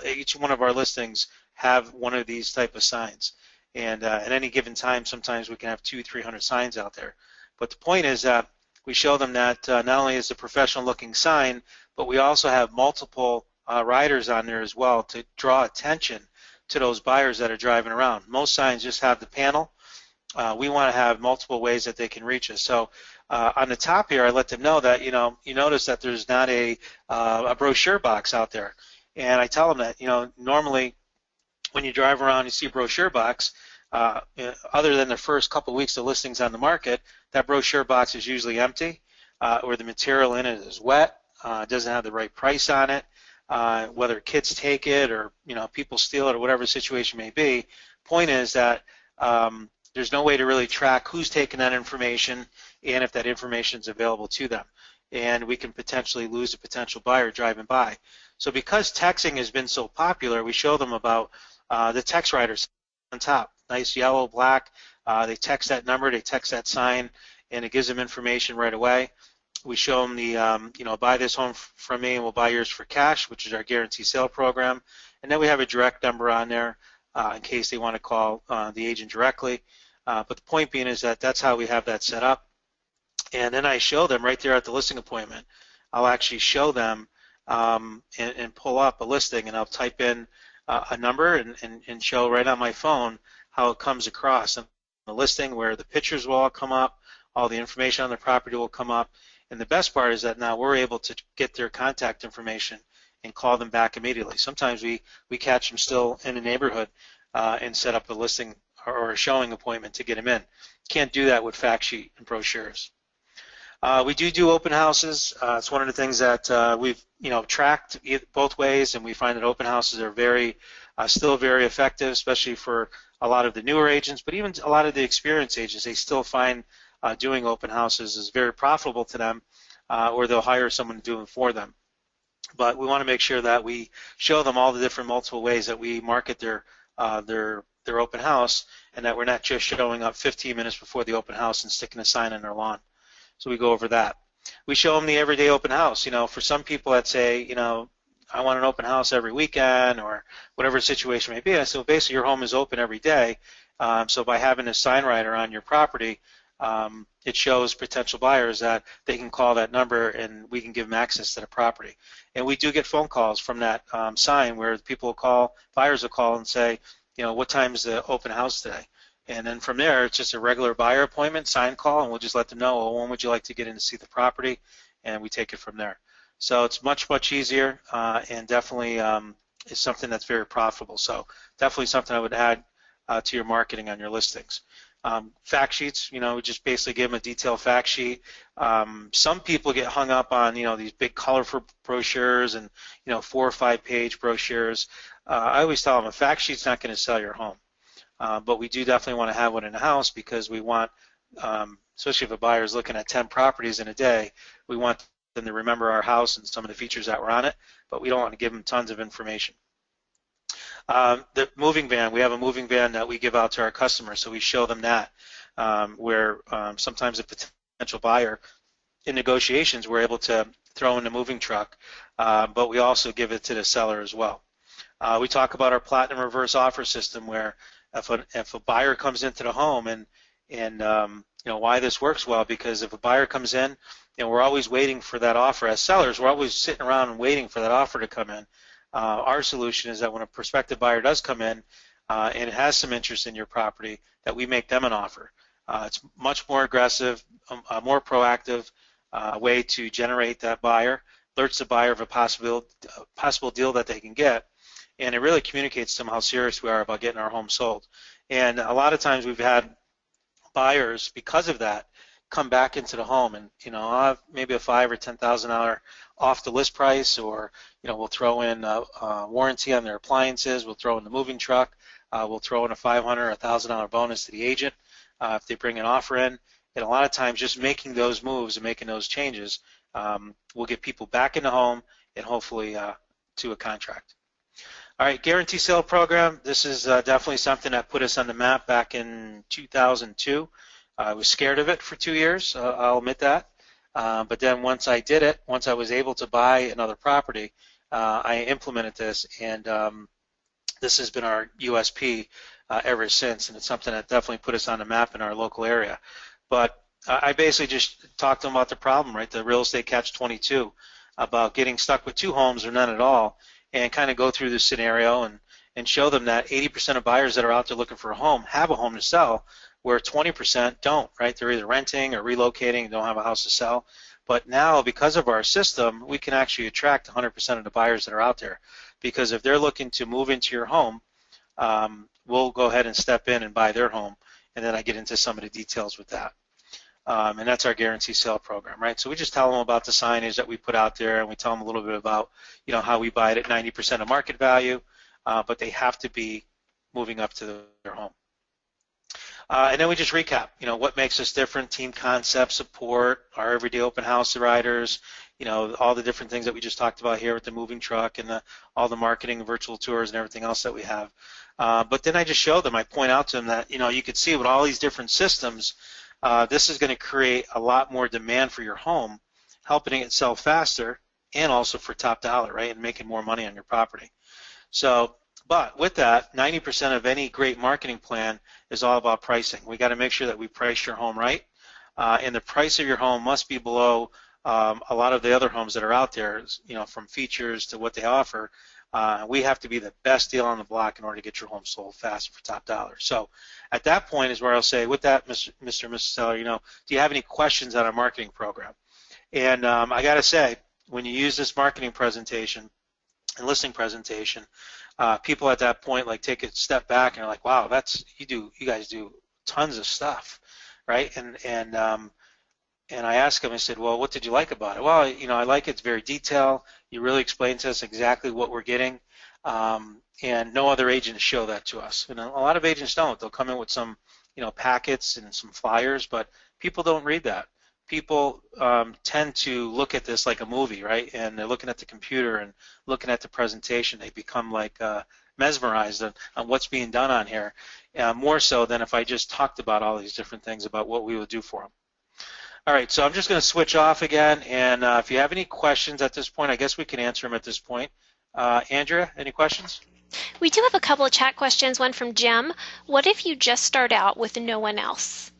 each one of our listings have one of these type of signs. And at any given time, sometimes we can have 200-300 signs out there. But the point is that we show them that not only is it a professional-looking sign, but we also have multiple riders on there as well to draw attention to those buyers that are driving around. Most signs just have the panel. We want to have multiple ways that they can reach us. So on the top here, I let them know that you notice that there's not a brochure box out there, and I tell them that normally when you drive around, you see a brochure box. Other than the first couple of weeks of listings on the market, that brochure box is usually empty, or the material in it is wet, doesn't have the right price on it, whether kids take it or people steal it or whatever the situation may be. Point is that there's no way to really track who's taking that information and if that information is available to them. And we can potentially lose a potential buyer driving by. So because texting has been so popular, we show them about the text writers on top. Nice yellow, black. They text that number, they text that sign, and it gives them information right away. We show them the, buy this home from me and we'll buy yours for cash, which is our guarantee sale program. And then we have a direct number on there in case they want to call the agent directly. But the point being is that that's how we have that set up. And then I show them right there at the listing appointment. I'll actually show them and pull up a listing, and I'll type in a number and show right on my phone how it comes across in the listing, where the pictures will all come up, all the information on the property will come up. And the best part is that now we're able to get their contact information and call them back immediately. Sometimes we catch them still in the neighborhood and set up a listing or a showing appointment to get them in. Can't do that with fact sheet and brochures. We do open houses. It's one of the things that we've tracked both ways, and we find that open houses are still very effective, especially for a lot of the newer agents, but even a lot of the experienced agents. They still find doing open houses is very profitable to them, or they'll hire someone to do it for them. But we want to make sure that we show them all the different multiple ways that we market their open house, and that we're not just showing up 15 minutes before the open house and sticking a sign on their lawn. So we go over that. We show them the everyday open house. For some people that say, I want an open house every weekend or whatever the situation may be. So basically your home is open every day. So by having a sign writer on your property, it shows potential buyers that they can call that number and we can give them access to the property. And we do get phone calls from that sign where people will call, buyers will call and say, what time is the open house today? And then from there, it's just a regular buyer appointment, sign call, and we'll just let them know, well, when would you like to get in to see the property? And we take it from there. So it's much, much easier and definitely is something that's very profitable. So definitely something I would add to your marketing on your listings. Fact sheets, we just basically give them a detailed fact sheet. Some people get hung up on, these big colorful brochures and, 4 or 5 page brochures. I always tell them a fact sheet's not going to sell your home, but we do definitely want to have one in the house because we want, especially if a buyer is looking at 10 properties in a day, we want them to remember our house and some of the features that were on it, but we don't want to give them tons of information. The moving van, we have a moving van that we give out to our customers, so we show them that, where sometimes a potential buyer in negotiations we're able to throw in the moving truck, but we also give it to the seller as well. We talk about our platinum reverse offer system, where if a buyer comes into the home, and you know why this works well, because if a buyer comes in and we're always waiting for that offer, as sellers we're always sitting around and waiting for that offer to come in. Our solution is that when a prospective buyer does come in and has some interest in your property, that we make them an offer. It's much more aggressive, a more proactive way to generate that buyer, alerts the buyer of a possible deal that they can get, and it really communicates to them how serious we are about getting our home sold. And a lot of times we've had buyers, because of that, come back into the home, and I'll have maybe a $5,000 or $10,000 off the list price, or we'll throw in a warranty on their appliances, we'll throw in the moving truck, we'll throw in a $500 or $1,000 bonus to the agent if they bring an offer in. And a lot of times just making those moves and making those changes will get people back in the home and hopefully to a contract. All right, guarantee sale program. This is definitely something that put us on the map back in 2002. I was scared of it for 2 years, I'll admit that. But then once I did it, once I was able to buy another property, I implemented this, and this has been our USP ever since, and it's something that definitely put us on the map in our local area. But I basically just talked to them about the problem, right, the real estate catch-22, about getting stuck with 2 homes or none at all, and kind of go through this scenario and show them that 80% of buyers that are out there looking for a home have a home to sell, where 20% don't, right? They're either renting or relocating and don't have a house to sell. But now, because of our system, we can actually attract 100% of the buyers that are out there, because if they're looking to move into your home, we'll go ahead and step in and buy their home, and then I get into some of the details with that. And that's our guarantee sale program, right? So we just tell them about the signage that we put out there, and we tell them a little bit about, how we buy it at 90% of market value, but they have to be moving up to their home. And then we just recap, what makes us different: team concept, support, our everyday open house riders, all the different things that we just talked about here with the moving truck and all the marketing, virtual tours, and everything else that we have. But then I just show them, I point out to them that, you could see with all these different systems, this is going to create a lot more demand for your home, helping it sell faster, and also for top dollar, right, and making more money on your property. So, but with that, 90% of any great marketing plan is all about pricing. We got to make sure that we price your home right, and the price of your home must be below a lot of the other homes that are out there, from features to what they offer. We have to be the best deal on the block in order to get your home sold fast for top dollar. So at that point is where I'll say, with that, Mr. and Mrs. Seller, do you have any questions on our marketing program? And I got to say, when you use this marketing presentation and listing presentation, people at that point take a step back and are like, wow, you guys do tons of stuff, right? And I asked him, I said, well, what did you like about it? Well, I like it's very detailed. You really explain to us exactly what we're getting, and no other agents show that to us. And a lot of agents don't. They'll come in with some, packets and some flyers, but people don't read that. People tend to look at this like a movie, right? And they're looking at the computer and looking at the presentation. They become mesmerized on what's being done on here, more so than if I just talked about all these different things about what we would do for them. All right, so I'm just going to switch off again, and if you have any questions at this point, I guess we can answer them at this point. Andrea, any questions? We do have a couple of chat questions, one from Jim. What if you just start out with no one else?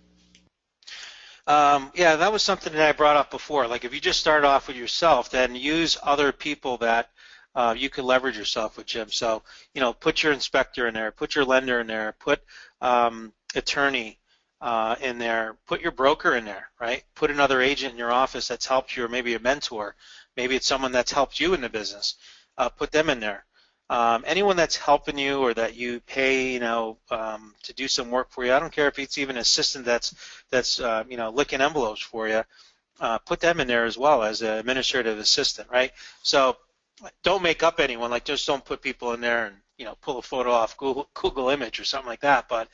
Yeah, that was something that I brought up before. If you just start off with yourself, then use other people that you can leverage yourself with, Jim. So, put your inspector in there, put your lender in there, put attorney in there, put your broker in there, right? Put another agent in your office that's helped you, or maybe a mentor. Maybe it's someone that's helped you in the business. Put them in there. Anyone that's helping you or that you pay, to do some work for you. I don't care if it's even an assistant that's licking envelopes for you. Put them in there as well as an administrative assistant, right? So don't make up anyone. Just don't put people in there and pull a photo off Google Image or something like that. But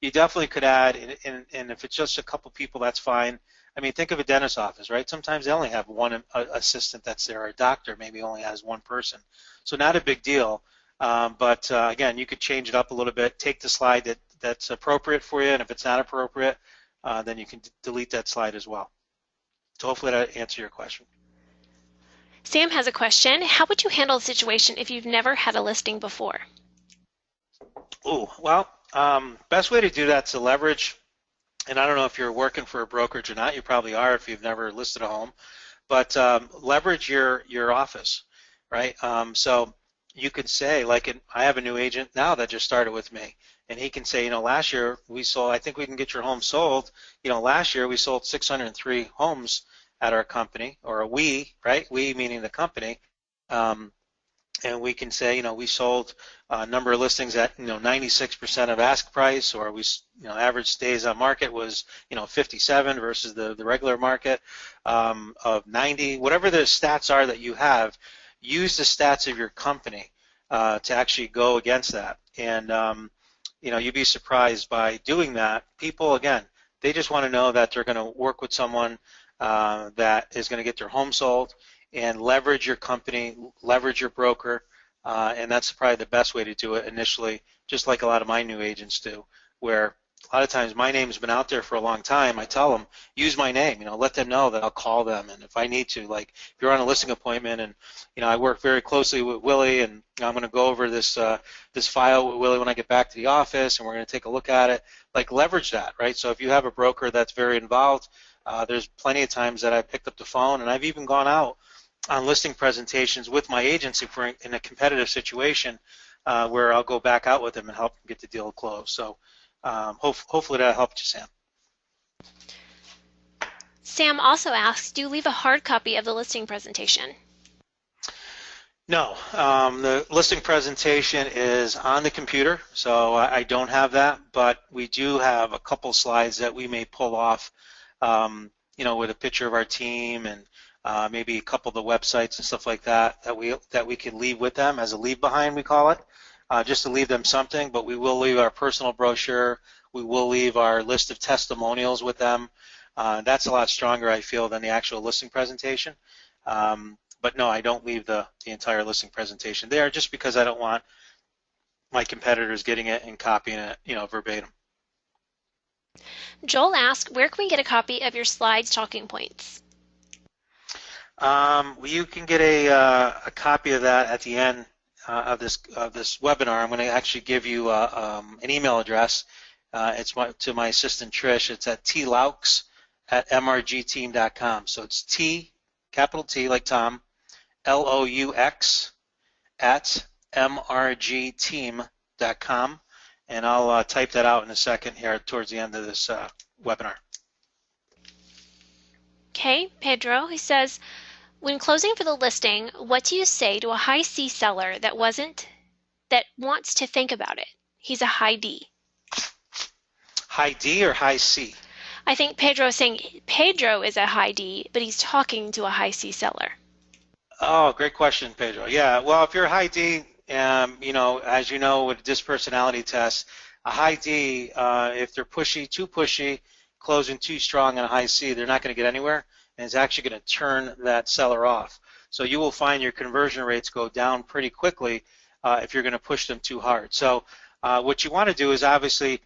you definitely could add, and if it's just a couple people, that's fine. I mean, think of a dentist's office, right? Sometimes they only have one assistant that's there. A doctor maybe only has one person. So not a big deal. But again, you could change it up a little bit. Take the slide that's appropriate for you, and if it's not appropriate, then you can delete that slide as well. So hopefully that answers your question. Sam has a question. How would you handle the situation if you've never had a listing before? Oh, well, best way to do that is to leverage, and I don't know if you're working for a brokerage or not. You probably are if you've never listed a home, but leverage your office, right? So you could say, I have a new agent now that just started with me, and he can say, last year we sold, I think we can get your home sold. Last year we sold 603 homes at our company, or we, right? We meaning the company, and we can say, we sold a number of listings at 96% of ask price, or we, average days on market was 57 versus the regular market of 90. Whatever the stats are that you have, use the stats of your company to actually go against that. And you'd be surprised by doing that. People, again, they just want to know that they're going to work with someone that is going to get their home sold, and leverage your company, leverage your broker, and that's probably the best way to do it initially, just like a lot of my new agents do, where a lot of times my name's been out there for a long time. I tell them, use my name, let them know that I'll call them, and if I need to, like if you're on a listing appointment, and I work very closely with Willie, and I'm going to go over this this file with Willie when I get back to the office, and we're going to take a look at it, leverage that, right? So if you have a broker that's very involved, there's plenty of times that I picked up the phone, and I've even gone out on listing presentations with my agents if we're in a competitive situation where I'll go back out with them and help them get the deal closed. So hopefully that helped you, Sam. Sam also asks, do you leave a hard copy of the listing presentation? No, the listing presentation is on the computer, so I don't have that, but we do have a couple slides that we may pull off, with a picture of our team, and maybe a couple of the websites and stuff like that we can leave with them as a leave behind, we call it, just to leave them something. But we will leave our personal brochure. We will leave our list of testimonials with them. That's a lot stronger, I feel, than the actual listing presentation. But no, I don't leave the entire listing presentation there, just because I don't want my competitors getting it and copying it, verbatim. Joel asks, where can we get a copy of your slides talking points? You can get a copy of that at the end of this webinar. I'm going to actually give you an email address. It's to my assistant Trish. It's at tlouks@mrgteam.com. So it's T, capital T like Tom, LOUX at mrgteam.com, and I'll type that out in a second here towards the end of this webinar. Okay, Pedro, he says, when closing for the listing, what do you say to a high C seller that wants to think about it? He's a high D. High D or high C? I think Pedro is saying Pedro is a high D, but he's talking to a high C seller. Oh, great question, Pedro. Yeah, well, if you're a high D, as you know, with this personality test, a high D, if they're too pushy, closing too strong on a high C, they're not going to get anywhere, and it's actually going to turn that seller off. So you will find your conversion rates go down pretty quickly if you're going to push them too hard. So what you want to do is obviously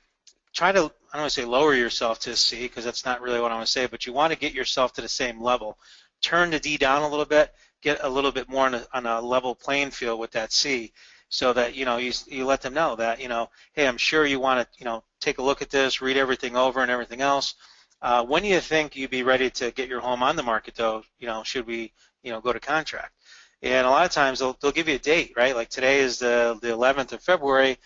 try to, I don't want to say lower yourself to a C, because that's not really what I want to say, but you want to get yourself to the same level. Turn the D down a little bit, get a little bit more on a level playing field with that C, so that you let them know that hey, I'm sure you want to take a look at this, read everything over and everything else. When do you think you'd be ready to get your home on the market, though? Should we go to contract? And a lot of times they'll give you a date, right? Like today is the 11th of February.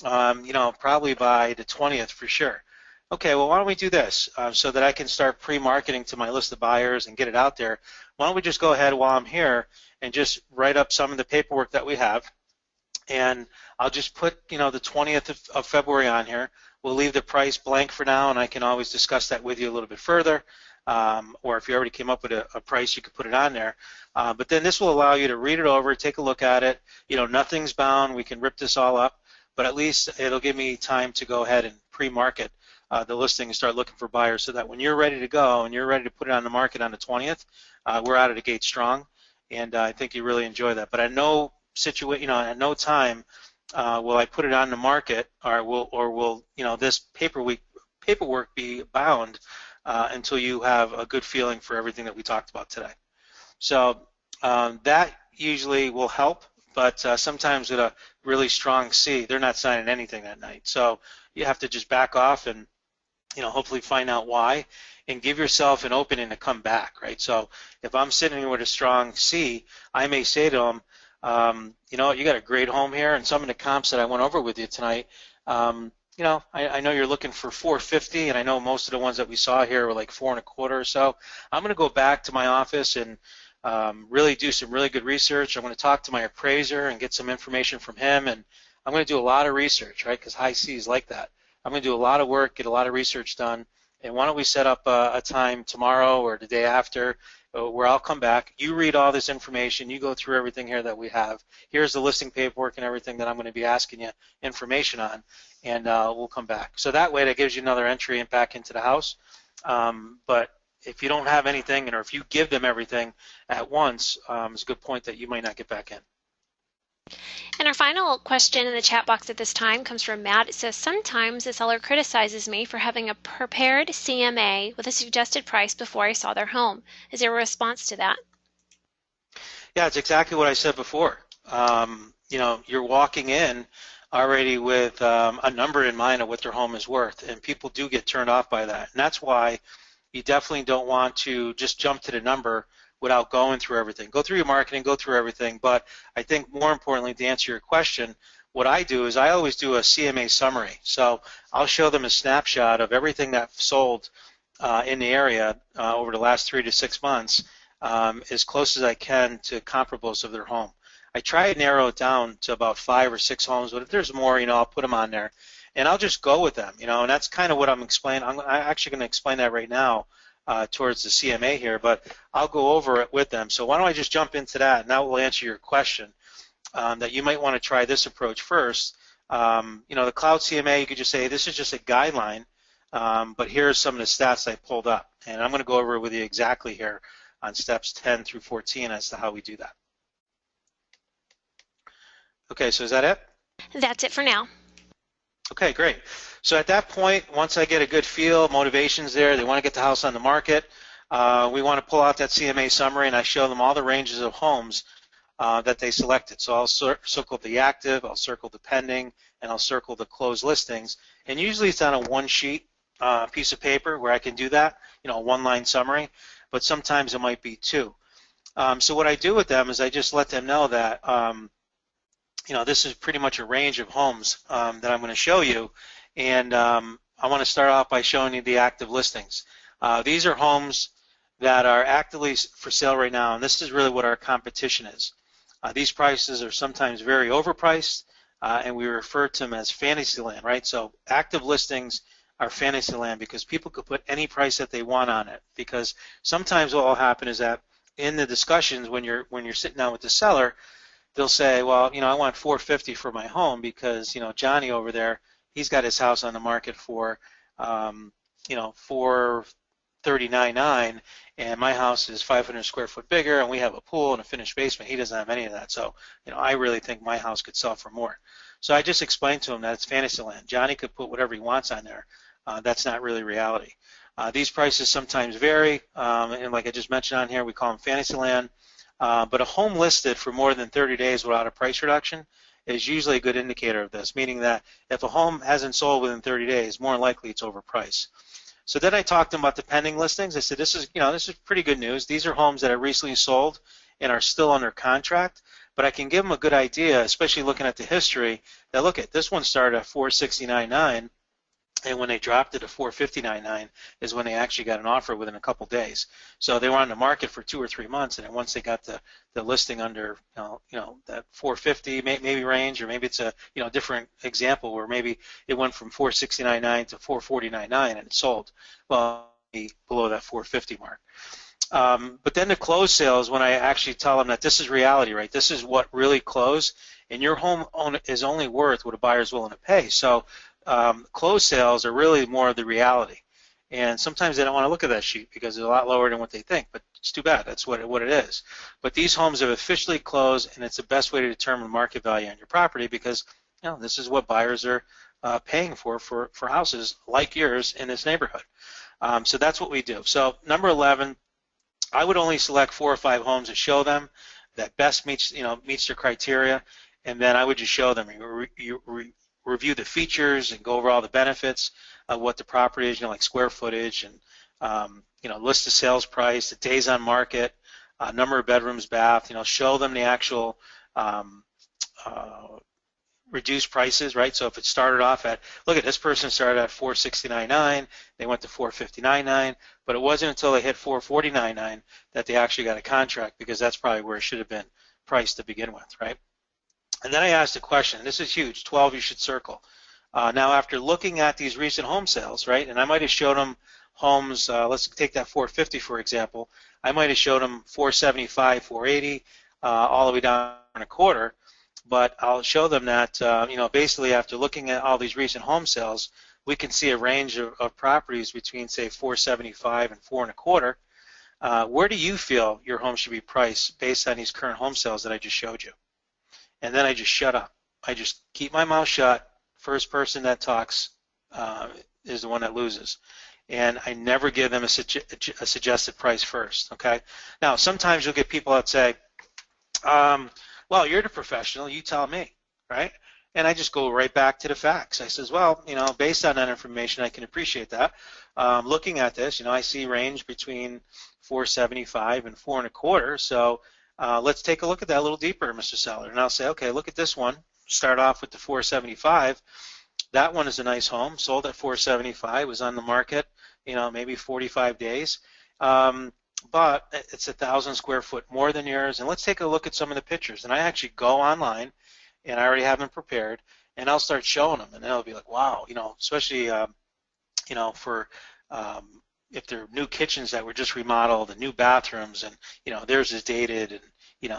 Probably by the 20th for sure. Okay, well, why don't we do this so that I can start pre-marketing to my list of buyers and get it out there? Why don't we just go ahead while I'm here and just write up some of the paperwork that we have, and I'll just put the 20th of February on here. We'll leave the price blank for now, and I can always discuss that with you a little bit further. or if you already came up with a price, you could put it on there. But then this will allow you to read it over, take a look at it. Nothing's bound. We can rip this all up, but at least it'll give me time to go ahead and pre-market the listing and start looking for buyers, so that when you're ready to go and you're ready to put it on the market on the 20th, we're out of the gate strong, and I think you really enjoy that. But at no at no time will I put it on the market, or will this paperwork be bound until you have a good feeling for everything that we talked about today. So that usually will help, but sometimes with a really strong C, they're not signing anything that night. So you have to just back off and hopefully find out why, and give yourself an opening to come back, right? So if I'm sitting here with a strong C, I may say to them, you got a great home here, and some of the comps that I went over with you tonight, I know you're looking for 450, and I know most of the ones that we saw here were like 4.25 or so. I'm going to go back to my office and really do some really good research. I'm going to talk to my appraiser and get some information from him, and I'm going to do a lot of research, right? Because high C is like that. I'm going to do a lot of work, get a lot of research done, and why don't we set up a time tomorrow or the day after where I'll come back. You read all this information. You go through everything here that we have. Here's the listing paperwork and everything that I'm going to be asking you information on, and we'll come back. So that way, that gives you another entry and back into the house. But if you don't have anything, or if you give them everything at once, it's a good point that you might not get back in. And our final question in the chat box at this time comes from Matt. It says, sometimes the seller criticizes me for having a prepared CMA with a suggested price before I saw their home. Is there a response to that? Yeah, it's exactly what I said before. You're walking in already with a number in mind of what their home is worth, and people do get turned off by that. And that's why you definitely don't want to just jump to the number without going through everything. Go through your marketing, go through everything, but I think more importantly, to answer your question, what I do is I always do a CMA summary. So I'll show them a snapshot of everything that sold in the area over the last 3 to 6 months, as close as I can to comparables of their home. I try to narrow it down to about 5 or 6 homes, but if there's more, I'll put them on there, and I'll just go with them, and that's kind of what I'm explaining. I'm actually going to explain that right now towards the CMA here, but I'll go over it with them. So why don't I just jump into that, and that will answer your question, that you might want to try this approach first. The Cloud CMA, you could just say, this is just a guideline, but here's some of the stats I pulled up, and I'm going to go over it with you exactly here on steps 10 through 14 as to how we do that. Okay, so is that it? That's it for now. Okay, great. So at that point, once I get a good feel, motivation's there, they want to get the house on the market, we want to pull out that CMA summary, and I show them all the ranges of homes that they selected. So I'll circle the active, I'll circle the pending, and I'll circle the closed listings. And usually it's on a one-sheet piece of paper where I can do that, a one-line summary, but sometimes it might be 2. So what I do with them is I just let them know that this is pretty much a range of homes that I'm going to show you, and I want to start off by showing you the active listings. These are homes that are actively for sale right now, and this is really what our competition is. These prices are sometimes very overpriced, and we refer to them as fantasy land, right? So active listings are fantasy land because people could put any price that they want on it, because sometimes what will happen is that in the discussions when you're sitting down with the seller, they'll say, well, I want 450 for my home because, Johnny over there, he's got his house on the market for, 439.9, and my house is 500 square foot bigger, and we have a pool and a finished basement. He doesn't have any of that, so, I really think my house could sell for more. So I just explained to him that it's fantasy land. Johnny could put whatever he wants on there. That's not really reality. These prices sometimes vary, and like I just mentioned on here, we call them fantasy land. But a home listed for more than 30 days without a price reduction is usually a good indicator of this, meaning that if a home hasn't sold within 30 days, more likely it's overpriced. So then I talked to them about the pending listings. I said, this is pretty good news. These are homes that are recently sold and are still under contract, but I can give them a good idea, especially looking at the history, that look at this one started at 469.9, and when they dropped it to 459.9 is when they actually got an offer within a couple days. So they were on the market for 2 or 3 months, and then once they got the listing under that 450 maybe range, or maybe it's a different example where maybe it went from 469.9 to 449.9 and it sold. Well, below that 450 mark. But then the closed sales, when I actually tell them that this is reality, right? This is what really closed, and your home is only worth what a buyer is willing to pay. So closed sales are really more of the reality. And sometimes they don't want to look at that sheet because it's a lot lower than what they think, but it's too bad. That's what it is. But these homes have officially closed, and it's the best way to determine market value on your property because this is what buyers are paying for houses like yours in this neighborhood. So that's what we do. So number 11, I would only select 4 or 5 homes to show them that best meets their criteria, and then I would just show them. Review the features and go over all the benefits of what the property is, like square footage and list the sales price, the days on market, number of bedrooms, bath. Show them the actual reduced prices, right? So if it started off at, look at this person started at $469.9, they went to $459.9, but it wasn't until they hit $449.9 that they actually got a contract because that's probably where it should have been priced to begin with, right? And then I asked a question, and this is huge, 12 you should circle. Now after looking at these recent home sales, right, and I might have showed them homes, let's take that 450 for example, I might have showed them 475, 480, all the way down a quarter, but I'll show them that, basically after looking at all these recent home sales, we can see a range of properties between, say, 475 and 4.25. Where do you feel your home should be priced based on these current home sales that I just showed you? And then I just shut up. I just keep my mouth shut. First person that talks is the one that loses. And I never give them a suggested price first, okay? Now, sometimes you'll get people that say, well, you're the professional, you tell me, right? And I just go right back to the facts. I says, well, based on that information, I can appreciate that. Looking at this, I see range between 475 and 4.25, so let's take a look at that a little deeper, Mr. Seller. And I'll say, okay, look at this one. Start off with the 475. That one is a nice home, sold at 475, was on the market, maybe 45 days. But it's 1,000 square foot more than yours. And let's take a look at some of the pictures. And I actually go online, and I already have them prepared, and I'll start showing them. And they'll be like, wow, especially, for if they're new kitchens that were just remodeled and new bathrooms and, theirs is dated and,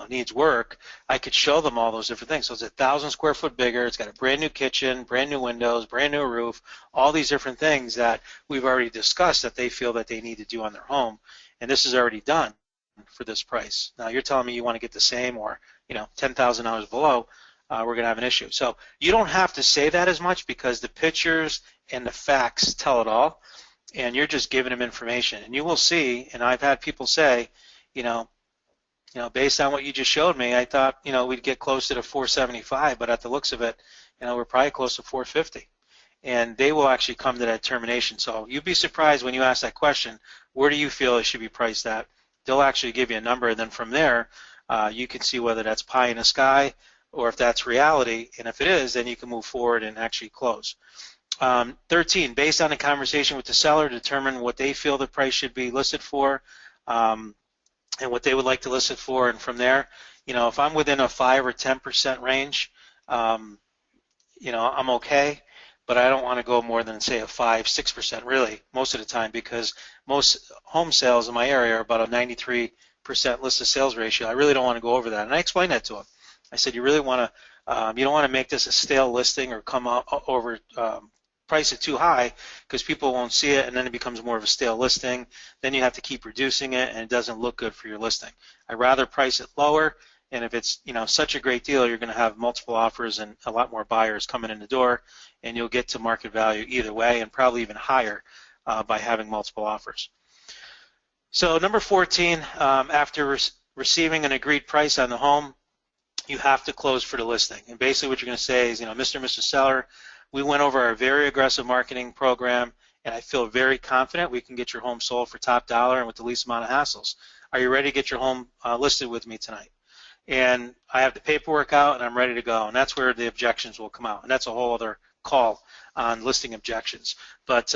needs work, I could show them all those different things. So it's 1,000 square foot bigger. It's got a brand new kitchen, brand new windows, brand new roof, all these different things that we've already discussed that they feel that they need to do on their home. And this is already done for this price. Now you're telling me you want to get the same or, $10,000 below, we're going to have an issue. So you don't have to say that as much because the pictures and the facts tell it all. And you're just giving them information. And you will see, and I've had people say, based on what you just showed me, I thought, we'd get closer to 475, but at the looks of it, we're probably close to 450. And they will actually come to that determination. So you'd be surprised when you ask that question, where do you feel it should be priced at? They'll actually give you a number, and then from there, you can see whether that's pie in the sky or if that's reality. And if it is, then you can move forward and actually close. 13, based on a conversation with the seller, determine what they feel the price should be listed for and what they would like to list it for. And from there, if I'm within a 5 or 10% range, I'm okay. But I don't want to go more than, say, a 5-6% really most of the time because most home sales in my area are about a 93% listed sales ratio. I really don't want to go over that. And I explained that to them. I said, you really want to, you don't want to make this a stale listing or come out over price it too high because people won't see it and then it becomes more of a stale listing. Then you have to keep reducing it and it doesn't look good for your listing. I'd rather price it lower, and if it's such a great deal, you're going to have multiple offers and a lot more buyers coming in the door, and you'll get to market value either way and probably even higher by having multiple offers. So number 14, after receiving an agreed price on the home, you have to close for the listing. And basically what you're going to say is, Mr. Seller, we went over our very aggressive marketing program, and I feel very confident we can get your home sold for top dollar and with the least amount of hassles. Are you ready to get your home listed with me tonight? And I have the paperwork out, and I'm ready to go. And that's where the objections will come out. And that's a whole other call on listing objections. But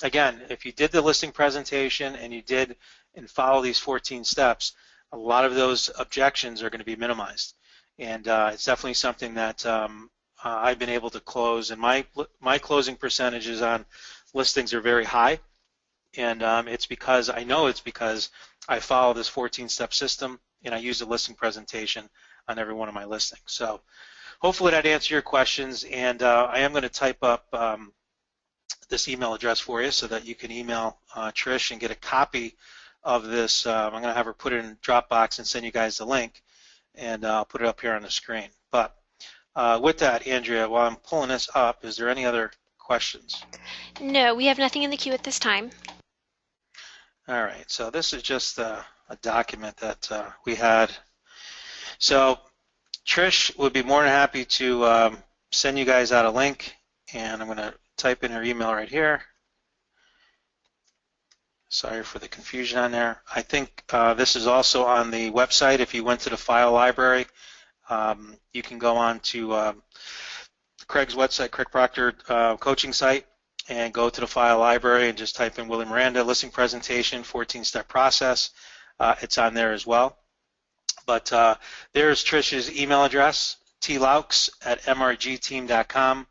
again, if you did the listing presentation and you did and follow these 14 steps, a lot of those objections are going to be minimized. And it's definitely something that I've been able to close. And my closing percentages on listings are very high. And I know it's because I follow this 14-step system and I use the listing presentation on every one of my listings. So hopefully that answered your questions, and I am going to type up this email address for you so that you can email Trish and get a copy of this. I'm going to have her put it in Dropbox and send you guys the link, and I'll put it up here on the screen. But with that, Andrea, while I'm pulling this up, is there any other questions? No, we have nothing in the queue at this time. All right, so this is just a document that we had. So Trish would be more than happy to send you guys out a link, and I'm going to type in her email right here. Sorry for the confusion on there. I think this is also on the website. If you went to the file library, you can go on to Craig's website, Craig Proctor coaching site, and go to the file library and just type in Willie Miranda listing presentation 14-step process. It's on there as well. But there's Trish's email address, tlaux@mrgteam.com.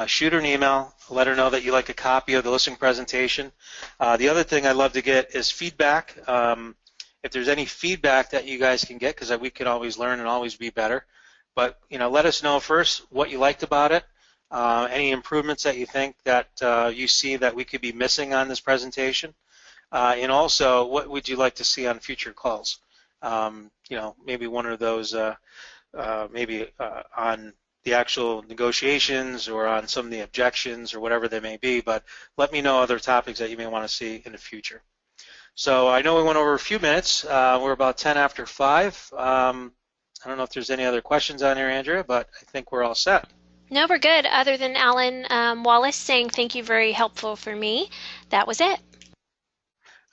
Shoot her an email, let her know that you like a copy of the listing presentation. The other thing I'd love to get is feedback. If there's any feedback that you guys can get, because we can always learn and always be better. But let us know first what you liked about it, any improvements that you think that you see that we could be missing on this presentation, and also what would you like to see on future calls. Maybe one of those, maybe on the actual negotiations or on some of the objections or whatever they may be, but let me know other topics that you may want to see in the future. So I know we went over a few minutes. We're about 10 after 5. I don't know if there's any other questions on here, Andrea, but I think we're all set. No, we're good. Other than Alan Wallace saying thank you, very helpful for me. That was it.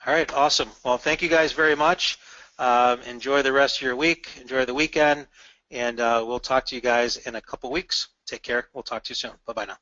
All right, awesome. Well, thank you guys very much. Enjoy the rest of your week. Enjoy the weekend. And we'll talk to you guys in a couple weeks. Take care. We'll talk to you soon. Bye-bye now.